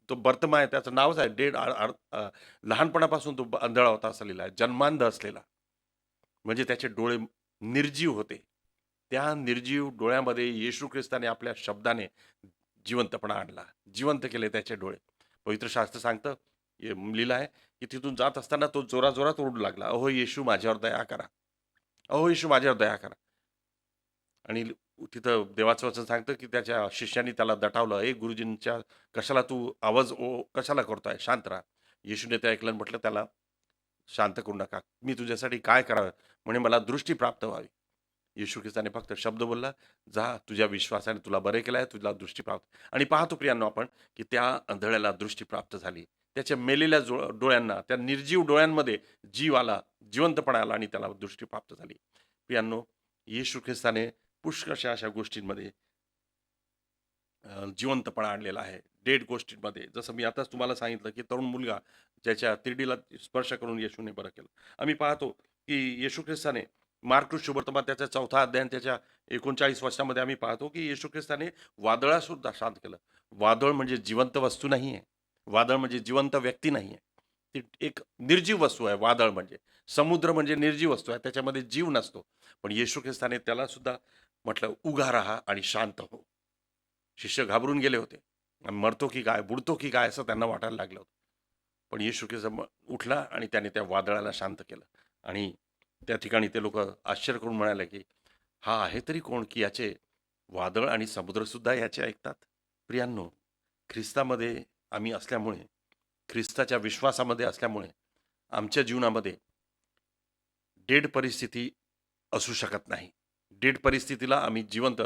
तो बर्तमा आहे, त्याचं नावच आहे डेड. लहानपणापासून तो अंधळा होता असं लिहिलं आहे, जन्मांध असलेला, म्हणजे त्याचे डोळे निर्जीव होते. त्या निर्जीव डोळ्यामध्ये येशू ख्रिस्ताने आपल्या शब्दाने जिवंतपणा आणला, जिवंत केले त्याचे डोळे. पवित्र शास्त्र सांगतं, लिहिलं आहे की तिथून जात असताना तो जोराजोरात ओरडू लागला, अहो येशू माझ्यावर दया करा, अहो येशू माझ्यावर दया करा. आणि तिथं देवाचं वचन सांगतं की त्याच्या शिष्यांनी त्याला दटावलं, ए गुरुजींच्या कशाला तू आवाज कशाला करतोय, शांत राहा. येशूने ते ऐकलं, म्हटलं त्याला शांत करू नका, मी तुझ्यासाठी काय करावं, म्हणे मला दृष्टी प्राप्त व्हावी. येशू ख्रिस्ताने फक्त शब्द बोलला, जा तुझ्या विश्वासाने तुला बरे केलं आहे, तुला दृष्टी प्राप्त. आणि पाहतो प्रियांनो आपण की त्या अंधळ्याला दृष्टी प्राप्त झाली, त्याच्या मेलेल्या डोळ्यांना, त्या निर्जीव डोळ्यांमध्ये जीव आला, जिवंतपणा आला आणि त्याला दृष्टी प्राप्त झाली. प्रियांनो, येशू ख्रिस्ताने पुष्कळशा अशा गोष्टींमध्ये जिवंतपणा आणलेला आहे, डेड गोष्टींमध्ये. जसं मी आताच तुम्हाला सांगितलं की तरुण मुलगा ज्याच्या तिरडीला स्पर्श करून येशूने बरं केलं. आम्ही पाहतो की येशू ख्रिस्ताने मार्क शुभवर्तमान त्याच्या 4था अध्याय त्याच्या 39 वचनामध्ये आम्ही पाहतो की येशू ख्रिस्ताने वादळासुद्धा शांत केलं. वादळ म्हणजे जिवंत वस्तू नाही आहे, वादळ म्हणजे जिवंत व्यक्ती नाही आहे, ती एक निर्जीव वस्तू आहे. वादळ म्हणजे, समुद्र म्हणजे निर्जीव वस्तू आहे, त्याच्यामध्ये जीव नसतो. पण येशू ख्रिस्ताने त्याला सुद्धा म्हटलं, उगा राहा आणि शांत हो. शिष्य घाबरून गेले होते, मरतो की काय, बुडतो की काय असं त्यांना वाटायला लागलं होतं. पण येशू ख्रिस्त उठला आणि त्याने त्या वादळाला शांत केलं आणि त्या ठिकाणी ते लोक आश्चर्य करून म्हणाले की हा आहे तरी कोण की याचे वादळ आणि समुद्रसुद्धा याचे ऐकतात. प्रियांनो, ख्रिस्तामध्ये आम्ही असल्यामुळे, ख्रिस्ताच्या विश्वासामध्ये असल्यामुळे आमच्या जीवनामध्ये डेड परिस्थिती असू शकत नाही. डेड परिस्थितीला आम्ही जिवंत,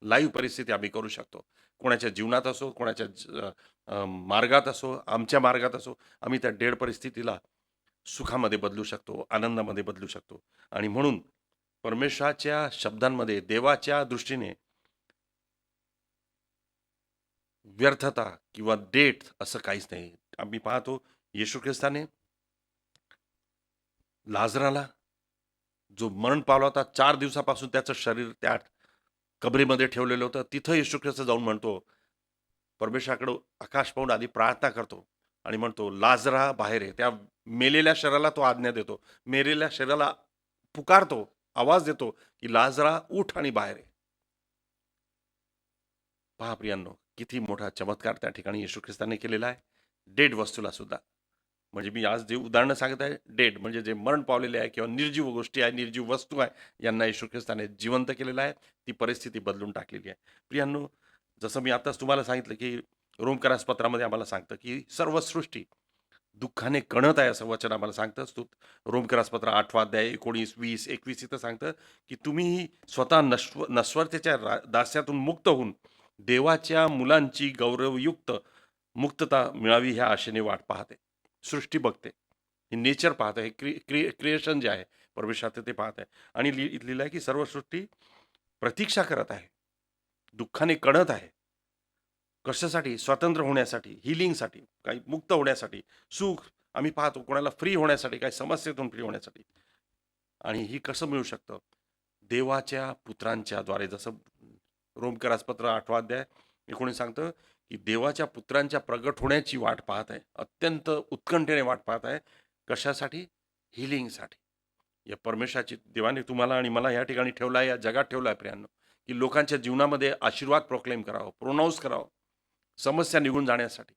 लाईव्ह परिस्थिती आम्ही करू शकतो. कोणाच्या जीवनात असो, कोणाच्या मार्गात असो, आमच्या मार्गात असो, आम्ही त्या डेड परिस्थितीला सुखामध्ये बदलू शकतो, आनंदामध्ये बदलू शकतो. आणि म्हणून परमेश्वराच्या शब्दांमध्ये देवाच्या दृष्टीने व्यर्थता किंवा डेट असं काहीच नाही. आम्ही पाहतो येशू ख्रिस्ताने लाजराला, जो मरण पावला होता, 4 दिवसापासून त्याचं शरीर त्या कबरीमध्ये ठेवलेलं होतं, तिथं येशू ख्रिस्त जाऊन म्हणतो, परमेश्वराकडे आकाश पाहून आधी प्रार्थना करतो आणि म्हणतो, लाजरा बाहेर आहे. त्या मेलेल्या शरीराला तो आज्ञा देतो, मेलेल्या शरीराला पुकारतो, आवाज देतो की लाजरा उठ आणि बाहेर आहे. पहा प्रियांनो, किती मोठा चमत्कार त्या ठिकाणी येशू ख्रिस्ताने केलेला आहे. डेड वस्तूला सुद्धा, म्हणजे मी आज जे उदाहरणं सांगत आहे, डेड म्हणजे जे मरण पावलेले आहे किंवा निर्जीव गोष्टी आहे, निर्जीव वस्तू आहे, यांना येशू ख्रिस्ताने जिवंत केलेलं आहे, ती परिस्थिती बदलून टाकलेली आहे. प्रियांनो, जसं मी आताच तुम्हाला सांगितलं की रोमकरास पत्रामध्ये आम्हाला सांगतं की सर्व सृष्टी दुःखाने कणत आहे असं वचन आम्हाला सांगतं. रोमकरासपत्र 8 अध्याय 19, 20, 21 इथं सांगतं की तुम्ही स्वतः नश्वरतेच्या दास्यातून मुक्त होऊन देवाच्या मुलांची गौरवयुक्त मुक्तता मिळावी ह्या आशेने वाट पाहते. सृष्टी बघते, ही नेचर पाहत आहे, क्रिएशन जे आहे परमेश्वर ते पाहत आहे. आणि लिहिलं आहे की सर्व सृष्टी प्रतीक्षा करत आहे, दुःखाने कणत आहे. कशासाठी? स्वतंत्र होण्यासाठी, हिलिंगसाठी, काही मुक्त होण्यासाठी, सुख आम्ही पाहतो कोणाला फ्री होण्यासाठी, काही समस्येतून फ्री होण्यासाठी. आणि ही कसं मिळू शकतं? देवाच्या पुत्रांच्या द्वारे. जसं रोमकरासपत्र 8 अध्याय 19 सांगतं की देवाच्या पुत्रांच्या प्रगट होण्याची वाट पाहत आहे, अत्यंत उत्कंठेने वाट पाहत आहे. कशासाठी? हिलिंगसाठी. या परमेश्वराची देवाने तुम्हाला आणि मला या ठिकाणी ठेवला आहे, या जगात ठेवला आहे प्रियांनो, की लोकांच्या जीवनामध्ये आशीर्वाद प्रोक्लेम करावं, प्रोनाऊन्स करावं, समस्या निघून जाण्यासाठी,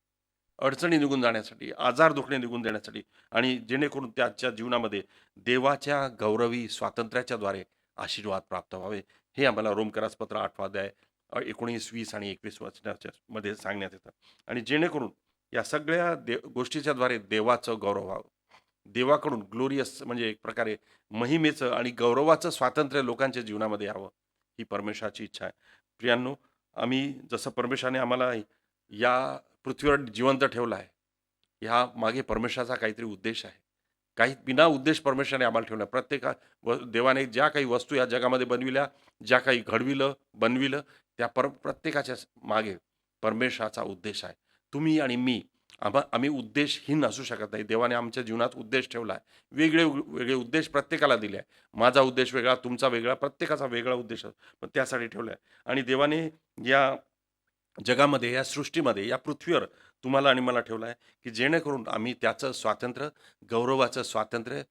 अडचणी निघून जाण्यासाठी, आजार दुखणे निघून देण्यासाठी. आणि जेणेकरून त्याच्या जीवनामध्ये देवाच्या गौरवी स्वातंत्र्याच्या द्वारे आशीर्वाद प्राप्त व्हावे. हे आम्हाला रोमकरासपत्र 8 अध्याय 19, 20 आणि 21 वचनाच्या मध्ये सांगण्यात येतं. आणि जेणेकरून या सगळ्या गोष्टीच्या द्वारे देवाचं गौरव व्हावं. देवाकडून ग्लोरियस म्हणजे एक प्रकारे महिमेचं आणि गौरवाचं स्वातंत्र्य लोकांच्या जीवनामध्ये यावं, ही परमेश्वराची इच्छा आहे. प्रियांनो, आम्ही जसं परमेश्वराने आम्हाला या पृथ्वीवर जिवंत ठेवलं आहे, ह्या मागे परमेश्वराचा काहीतरी उद्देश आहे. काही बिना उद्देश परमेश्वराने आम्हाला ठेवला. देवाने ज्या काही वस्तू या जगामध्ये बनविल्या, ज्या काही घडविलं, बनविलं, त्या प्रत्येकाच्या मागे परमेश्वराचा उद्देश आहे. तुम्ही आणि मी आम्ही उद्देशहीन असू शकत नाही. देवाने आमच्या जीवनात उद्देश ठेवला आहे. वेगळे वेगळे उद्देश प्रत्येकाला दिले आहे. माझा उद्देश वेगळा, तुमचा वेगळा, प्रत्येकाचा वेगळा उद्देश पण त्यासाठी ठेवला आहे. आणि देवाने या जगामध्ये, या सृष्टीमध्ये, या पृथ्वीवर तुम्हाला आणि मला ठेवलं आहे की जेणेकरून आम्ही त्याचं स्वातंत्र्य, गौरवाचं स्वातंत्र्य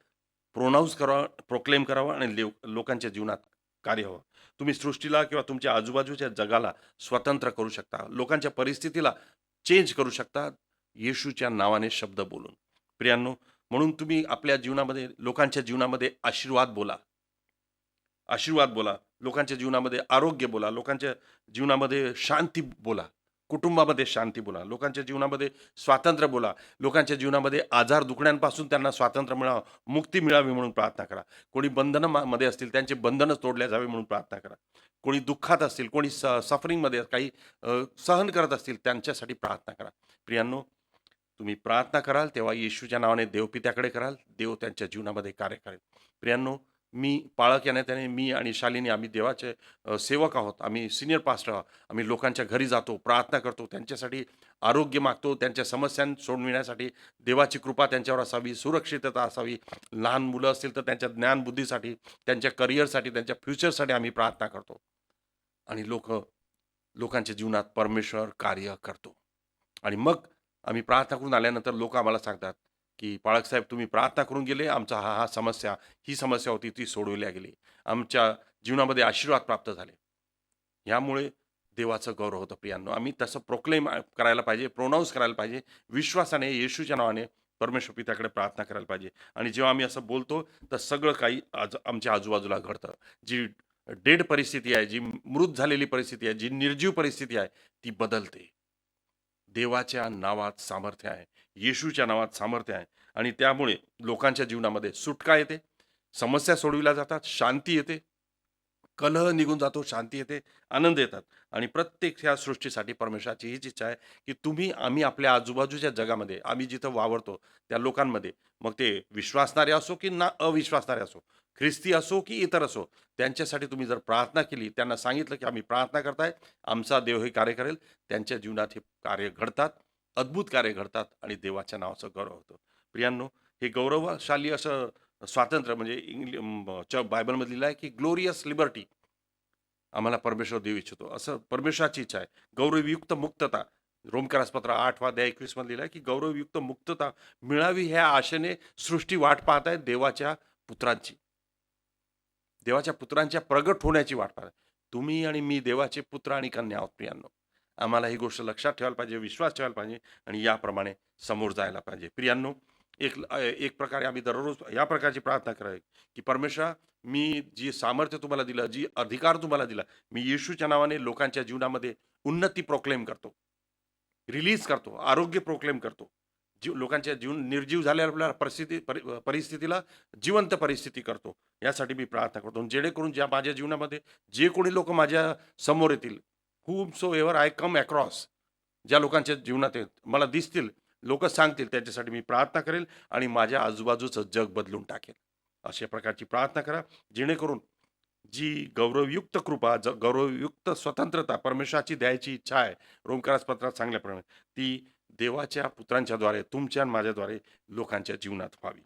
प्रोनाऊन्स करावं, प्रोक्लेम करावं आणि लोकांच्या जीवनात कार्य व्हावं. तुम्ही सृष्टीला किंवा तुमच्या आजूबाजूच्या जगाला स्वतंत्र करू शकता, लोकांच्या परिस्थितीला चेंज करू शकता, येशूच्या नावाने शब्द बोलून. प्रियांनो, म्हणून तुम्ही आपल्या जीवनामध्ये, लोकांच्या जीवनामध्ये आशीर्वाद बोला, आशीर्वाद बोला, लोकांच्या जीवनामध्ये आरोग्य बोला, लोकांच्या जीवनामध्ये शांती बोला, कुटुंबामध्ये शांती बोला, लोकांच्या जीवनामध्ये स्वातंत्र्य बोला, लोकांच्या जीवनामध्ये आजार दुखण्यांपासून त्यांना स्वातंत्र्य मिळावं, मुक्ती मिळावी म्हणून प्रार्थना करा. कोणी मध्ये असतील त्यांचे बंधनं तोडल्या जावे म्हणून प्रार्थना करा. कोणी दुःखात असतील, कोणी सफरिंगमध्ये काही सहन करत असतील त्यांच्यासाठी प्रार्थना करा. प्रियांनो, तुम्ही प्रार्थना कराल तेव्हा येशूच्या नावाने देवपित्याकडे कराल, देव त्यांच्या जीवनामध्ये कार्य करेल. प्रियांनो, मी पाळक या नात्याने, मी आणि शालिनी आम्ही देवाचे सेवक आहोत. आम्ही सिनियर पास्टर आहोत. आम्ही लोकांच्या घरी जातो, प्रार्थना करतो, त्यांच्यासाठी आरोग्य मागतो, त्यांच्या समस्या सोडविण्यासाठी देवाची कृपा त्यांच्यावर असावी, सुरक्षितता असावी. लहान मुलं असतील तर त्यांच्या ज्ञानबुद्धीसाठी, त्यांच्या करिअरसाठी, त्यांच्या फ्युचरसाठी आम्ही प्रार्थना करतो. आणि लोकांच्या जीवनात परमेश्वर कार्य करतो. आणि मग आम्ही प्रार्थना करून आल्यानंतर लोक आम्हाला सांगतात की पाळक साहेब, तुम्ही प्रार्थना करून गेले, आमचा ही समस्या होती, ती सोडवल्या गेली, आमच्या जीवनामध्ये आशीर्वाद प्राप्त झाले. ह्यामुळे देवाचं गौरव होतं. प्रियांनो, आम्ही तसं प्रोक्लेम करायला पाहिजे, प्रोनाऊन्स करायला पाहिजे, विश्वासाने येशूच्या नावाने परमेश्वर पित्याकडे प्रार्थना करायला पाहिजे. आणि जेव्हा आम्ही असं बोलतो तर सगळं काही आमच्या आजूबाजूला घडतं. जी डेड परिस्थिती आहे, जी मृत झालेली परिस्थिती आहे, जी निर्जीव परिस्थिती आहे, ती बदलते. देवाच्या नावात सामर्थ्य आहे, येशूच्या नावात सामर्थ्य आहे. आणि त्यामुळे लोकांच्या जीवनामध्ये सुटका येते, समस्या सोडविल्या जातात, शांती येते, कलह निघून जातो, शांती येते, आनंद येतात. आणि प्रत्येक ह्या सृष्टीसाठी परमेश्वराची हीच इच्छा आहे की आम्ही आपल्या आजूबाजूच्या जगामध्ये, आम्ही जिथं वावरतो त्या लोकांमध्ये, मग ते विश्वासणारे असो की ना अविश्वासणारे असो, ख्रिस्ती असो की इतर असो, त्यांच्यासाठी तुम्ही जर प्रार्थना केली, त्यांना सांगितलं की आम्ही प्रार्थना करताय, आमचा देव हे कार्य करेल, त्यांच्या जीवनात हे कार्य घडतात, अद्भुत कार्य घडतात आणि देवाच्या नावाचं गौरव होतं. प्रियांनो, हे गौरवशाली असं स्वातंत्र्य म्हणजे बायबलमध्ये लिहिलं आहे की ग्लोरियस लिबर्टी आम्हाला परमेश्वर देऊ इच्छितो, असं परमेश्वराची इच्छा आहे. गौरवयुक्त मुक्तता, रोमकरासपत्र 8 अध्याय 21 मध्ये लिहिलं आहे की गौरवयुक्त मुक्तता मिळावी ह्या आशेने सृष्टी वाट पाहत आहे देवाच्या पुत्रांची, देवाच्या पुत्रांच्या प्रगट होण्याची वाट पाहत आहे. तुम्ही आणि मी देवाचे पुत्र आणि कन्या आहोत. प्रियांनो, आम्हाला ही गोष्ट लक्षात ठेवायला पाहिजे, विश्वास ठेवायला पाहिजे आणि याप्रमाणे समोर जायला पाहिजे. प्रियांनो, एक प्रकारे आम्ही दररोज या प्रकारची प्रार्थना करावी की परमेश्वर, मी जी सामर्थ्य तुम्हाला दिलं, जी अधिकार तुम्हाला दिला, मी येशूच्या नावाने लोकांच्या जीवनामध्ये उन्नती प्रोक्लेम करतो, रिलीज करतो, आरोग्य प्रोक्लेम करतो, लोकांच्या निर्जीव झालेल्या परिस्थितीला जिवंत परिस्थिती करतो. यासाठी मी प्रार्थना करतो, जेणेकरून ज्या माझ्या जीवनामध्ये जे कोणी लोक माझ्या समोर येतील, whomsoever आय कम अक्रॉस, ज्या लोकांच्या जीवनात मला दिसतील, लोक सांगतील, त्याच्यासाठी मी प्रार्थना करेल आणि माझ्या आजूबाजूचं जग बदलून टाकेल. अशा प्रकारची प्रार्थना करा, जेणेकरून जी गौरवयुक्त कृपा, गौरवयुक्त स्वतंत्रता परमेश्वराची द्यायची इच्छा आहे, रोमकारास पत्रात सांगल्याप्रमाणे, ती देवाच्या पुत्रांच्याद्वारे, तुमच्या आणि माझ्याद्वारे लोकांच्या जीवनात व्हावी.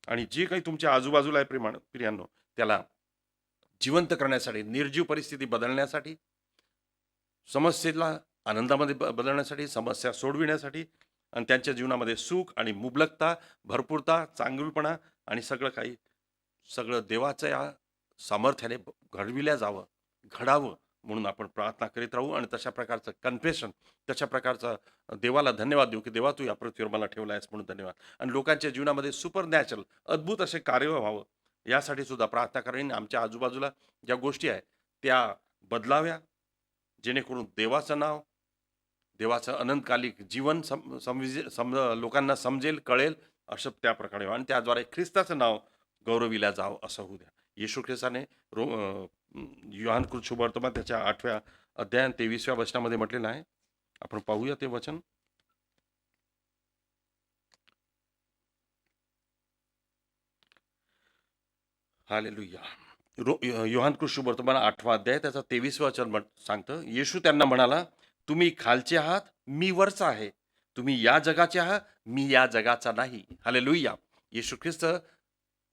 आणि जे काही तुमच्या आजूबाजूला आहे प्रियांनो, त्याला जिवंत करण्यासाठी, निर्जीव परिस्थिती बदलण्यासाठी, समस्येला आनंदामध्ये बदलण्यासाठी, समस्या सोडविण्यासाठी आणि त्यांच्या जीवनामध्ये सुख आणि मुबलकता, भरपूरता, चांगुलपणा आणि सगळं देवाच्या या सामर्थ्याने घडविल्या जावं, घडावं म्हणून आपण प्रार्थना करीत राहू. आणि तशा प्रकारचं कन्फेशन, तशा प्रकारचं देवाला धन्यवाद देऊ की देवा, तू या पृथ्वीवर मला ठेवला आहेस म्हणून धन्यवाद. आणि लोकांच्या जीवनामध्ये सुपर नॅचरल, अद्भुत असे कार्य व्हावं, यासाठी सुद्धा प्रार्थना करेन. आमच्या आजूबाजूला ज्या गोष्टी आहेत त्या बदलाव्या, जेणेकरून देवाचं नाव, देवाचं अनंतकालिक जीवन लोकांना समजेल, कळेल, असं त्या प्रकारे व्हावं आणि त्याद्वारे ख्रिस्ताचं नाव गौरविल्या जावं, असं होऊ द्या. येशू ख्रिस्ताने योहान शुभवर्तमान त्याच्या 8व्या अध्याय 23व्या वचनामध्ये म्हटलेलं आहे. आपण पाहूया ते वचन. हालेलुया. योहान शुभवर्तमान 8वा अध्याय त्याचा 23वा वचन सांगतं, येशू त्यांना म्हणाला, तुम्ही खालचे आहात, मी वरचा आहे. तुम्ही या जगाचे आहात, मी या जगाचा नाही. हालेलुया. येशू ख्रिस्त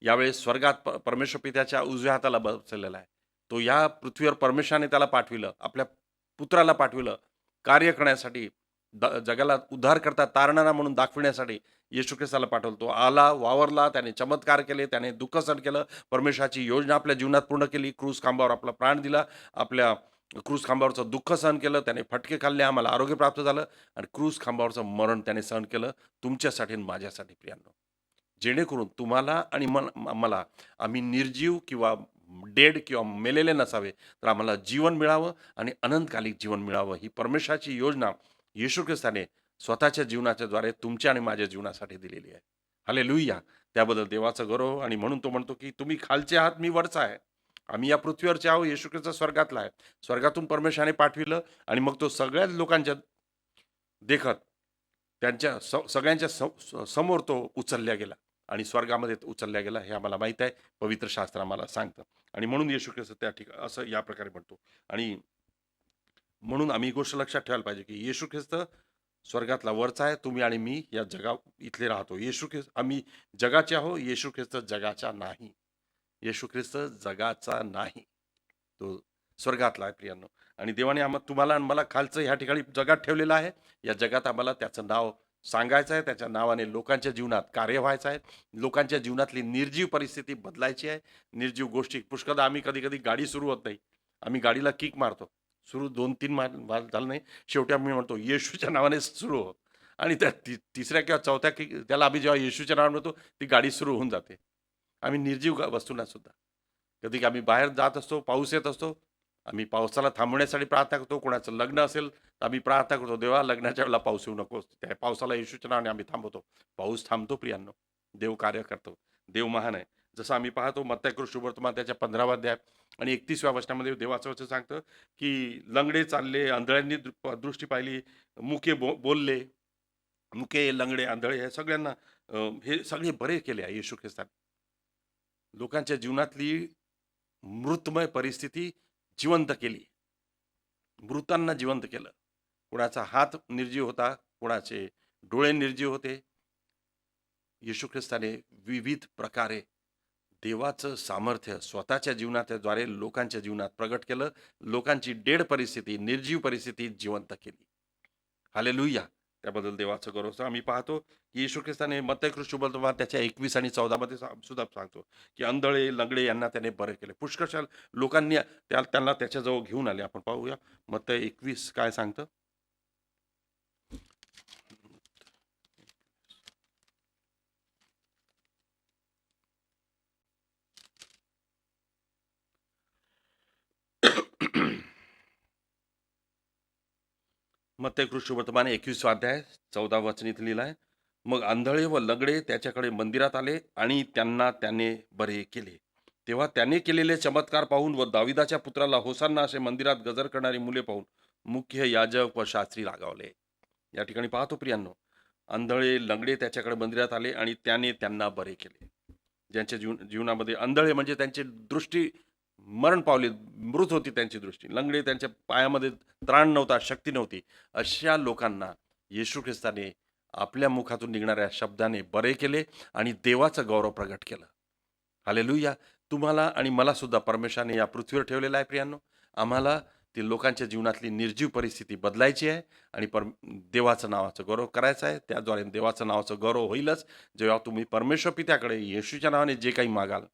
यावेळेस स्वर्गात परमेश्वर पित्याच्या उजव्या हाताला बसलेला आहे. तो या पृथ्वीवर परमेश्वराने त्याला पाठविलं, आपल्या पुत्राला पाठविलं कार्य करण्यासाठी, जगाला उद्धार करता तारणारा म्हणून दाखविण्यासाठी येशू ख्रिस्ताला पाठवलं. तो आला, वावरला, त्याने चमत्कार केले, त्याने दुःख सहन केलं, परमेश्वराची योजना आपल्या जीवनात पूर्ण केली, क्रूस खांबावर आपला प्राण दिला, आपल्या क्रूस खांबावरचं दुःख सहन केलं, त्याने फटके खाल्ले, आम्हाला आरोग्य प्राप्त झालं आणि क्रूस खांबावरचं मरण त्याने सहन केलं तुमच्यासाठी आणि माझ्यासाठी प्रियांनो. जेणेकरून तुम्हाला आणि मला, आम्ही निर्जीव किंवा डेड किंवा मेलेले नसावे, तर आम्हाला जीवन मिळावं आणि अनंतकालिक जीवन मिळावं, ही परमेश्वराची योजना येशू ख्रिस्ताने स्वतःच्या जीवनाच्या द्वारे तुमच्या आणि माझ्या जीवनासाठी दिलेली आहे. हालेलुया. त्याबद्दल देवाचा गौरव. आणि म्हणून तो म्हणतो की तुम्ही खालचे आहात, मी वरचा आहे. आम्ही या पृथ्वीवरचे आहोत, येशू ख्रिस्त स्वर्गातला आहे. स्वर्गातून परमेश्वराने पाठविलं आणि मग तो सगळ्याच लोकांच्या देखत त्यांच्या सगळ्यांच्या समोर तो उचलल्या गेला आणि स्वर्गामध्ये उचलल्या गेला, हे आम्हाला माहीत आहे, पवित्र शास्त्र आम्हाला सांगतं. आणि म्हणून येशू ख्रिस्त त्या ठिकाणी असं या प्रकारे म्हणतो. आणि म्हणून आम्ही गोष्ट लक्षात ठेवायला पाहिजे की येशू ख्रिस्त स्वर्गातला वरचा आहे, तुम्ही आणि मी या जगा इथले राहतो. येशू ख्रिस्त, आम्ही जगाचे आहो, येशू ख्रिस्त जगाचा नाही. येशू ख्रिस्त जगाचा नाही, तो स्वर्गातला आहे प्रियांनो. आणि देवाने तुम्हाला आणि मला खालचं ह्या ठिकाणी जगात ठेवलेलं आहे. या जगात आम्हाला त्याचं नाव सांगायचं आहे, त्याच्या नावाने लोकांच्या जीवनात कार्य व्हायचं आहे, लोकांच्या जीवनातली निर्जीव परिस्थिती बदलायची आहे. निर्जीव गोष्टी पुष्कळदा आम्ही कधी कधी गाडी सुरू होत नाही, आम्ही गाडीला किक मारतो, सुरू 2-3 झालं नाही, शेवटी आम्ही म्हणतो येशूच्या नावाने सुरू हो, आणि त्या तिसऱ्या किंवा चौथ्या किक त्याला आम्ही जेव्हा येशूच्या नावाने म्हणतो ती गाडी सुरू होऊन जाते. आम्ही निर्जीव वस्तूंना सुद्धा कधी आम्ही बाहेर जात असतो, पाऊस येत असतो, आम्ही पावसाला थांबवण्यासाठी प्रार्थना करतो. कोणाचं लग्न असेल तर आम्ही प्रार्थना करतो, देवा लग्नाच्या वेळेला पाऊस येऊ नकोस. त्या पावसाला येशूच्या नावाने आम्ही थांबवतो. पाऊस थांबतो प्रियांनो, देव कार्य करतो, देव महान आहे. जसं आम्ही पाहतो मत्तई शुभवर्तमान त्याच्या 15व्या अध्याय आणि 31व्या वचनामध्ये देवाचं वचन सांगतं की लंगडे चालले, आंधळ्यांनी दृष्टी पाहिली, मुके बोलले, मुके, लंगडे, आंधळे हे सगळ्यांना हे सगळे बरे केले आहे येशू ख्रिस्ताने. लोकांच्या जीवनातली मृतमय परिस्थिती जिवंत केली, मृतांना जिवंत केलं. कोणाचा हात निर्जीव होता, कोणाचे डोळे निर्जीव होते. येशू ख्रिस्ताने विविध प्रकारे देवाचं सामर्थ्य स्वतःच्या जीवनाद्वारे लोकांच्या जीवनात प्रगट केलं, लोकांची डेड परिस्थिती, निर्जीव परिस्थिती जिवंत केली. हालेलुया. त्याबद्दल देवाचं गौरव. आम्ही पाहतो की येशू ख्रिस्ताने मत्तई शुभवर्तमान त्याच्या 21 आणि 14 मध्ये सुद्धा सांगतो की आंधळे, लंगडे यांना त्याने बरे केले. पुष्कळशा लोकांनी त्यांना त्याच्याजवळ घेऊन आले. आपण पाहूया मत्तई 21 काय सांगतं. मत्तई शुभवर्तमान 21 अध्याय 14 वचन इथं लिहिलं आहे. मग आंधळे व लंगडे त्याच्याकडे मंदिरात आले आणि त्यांना त्याने बरे केले. तेव्हा त्याने केलेले चमत्कार पाहून व दाविदाच्या पुत्राला होसान्ना असे मंदिरात गजर करणारी मुले पाहून मुख्य याजक व शास्त्री रागावले. या ठिकाणी पाहतो प्रियांनो, आंधळे लंगडे त्याच्याकडे मंदिरात आले आणि त्याने त्यांना बरे केले. ज्यांच्या जीवनामध्ये आंधळे म्हणजे त्यांची दृष्टी मरण पावली, मृत होती त्यांची दृष्टी. लंगडे त्यांच्या पायामध्ये त्राण नव्हता, शक्ती नव्हती. अशा लोकांना येशू ख्रिस्ताने आपल्या मुखातून निघणाऱ्या शब्दाने बरे केले आणि देवाचं गौरव प्रगट केलं. हालेलुया. तुम्हाला आणि मला सुद्धा परमेश्वराने या पृथ्वीवर ठेवलेलं आहे प्रियांनो. आम्हाला ती लोकांच्या जीवनातली निर्जीव परिस्थिती बदलायची आहे आणि देवाचं नावाचं गौरव करायचं आहे. त्याद्वारे देवाचं नावाचं गौरव होईलच जेव्हा तुम्ही परमेश्वर पित्याकडे येशूच्या नावाने जे काही मागाल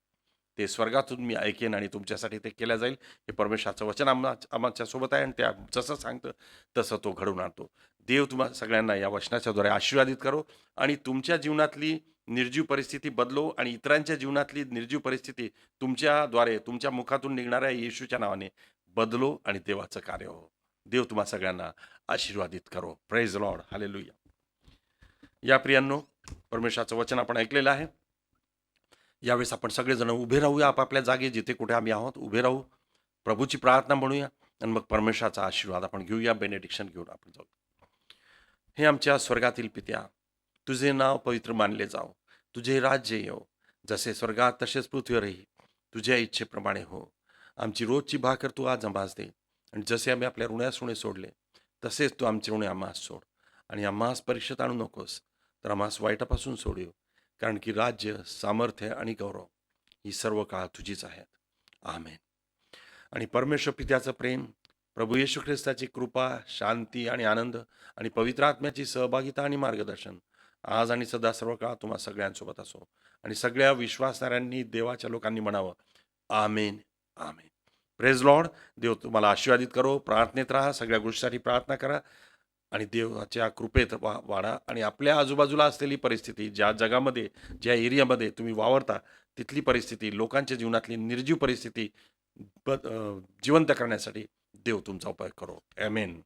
ते स्वर्गातून मी ऐकेन आणि तुमच्यासाठी ते केलं जाईल. हे परमेश्वराचं वचन आमच्या सोबत आहे आणि त्या जसं सांगतं तसं तो घडवून आणतो. देव तुम्हा सगळ्यांना या वचनाच्याद्वारे आशीर्वादित करो आणि तुमच्या जीवनातली निर्जीव परिस्थिती बदलो आणि इतरांच्या जीवनातली निर्जीव परिस्थिती तुमच्याद्वारे तुमच्या मुखातून निघणाऱ्या येशूच्या नावाने बदलो आणि देवाचं कार्य हो. देव तुम्हा सगळ्यांना आशीर्वादित करो. Praise Lord. हालेलुया. या प्रियांनो, परमेश्वराचं वचन आपण ऐकलेलं आहे. यावेळेस आपण सगळेजण उभे राहूया. आपापल्या जागी जिथे कुठे आम्ही आहोत उभे राहू. प्रभूची प्रार्थना म्हणूया आणि मग परमेश्वराचा आशीर्वाद आपण घेऊया. बेनेडिक्शन घेऊन आपण जाऊ. हे आमच्या स्वर्गातील पित्या, तुझे नाव पवित्र मानले जाओ. तुझे राज्य येवो. जसे स्वर्गात तसेच पृथ्वीवरही तुझ्या इच्छेप्रमाणे हो. आमची रोजची भाकर तू आज आम्हास दे आणि जसे आम्ही आपल्या ऋणास ऋणे सोडले तसेच तू आमचे ऋणे आम्हास सोड आणि आम्हास परीक्षेत आणू नकोस तर आम्हास वाईटापासून सोडव. कारण की राज्य, सामर्थ्य आणि गौरव ही सर्व काळ तुझीच आहेत. आमेन. आणि परमेश्वर पित्याचं प्रेम, प्रभू येशू ख्रिस्ताची कृपा, शांती आणि आनंद आणि पवित्र आत्म्याची सहभागिता आणि मार्गदर्शन आज आणि सदा सर्व काळ तुम्हा सगळ्यांसोबत असो. आणि सगळ्या विश्वासणाऱ्यांनी देवाच्या लोकांनी म्हणावं आमेन, आमेन. Praise Lord. देव तुम्हाला आशीर्वादित करो. प्रार्थनेत राहा. सगळ्या गोष्टीसाठी प्रार्थना करा आणि देवाच्या कृपेत वाढा. आणि आपल्या आजूबाजूला असलेली परिस्थिती, ज्या जगामध्ये, ज्या एरियामध्ये तुम्ही वावरता तिथली परिस्थिती, लोकांच्या जीवनातली निर्जीव परिस्थिती जिवंत करण्यासाठी देव तुमचा उपयोग करो. आमेन.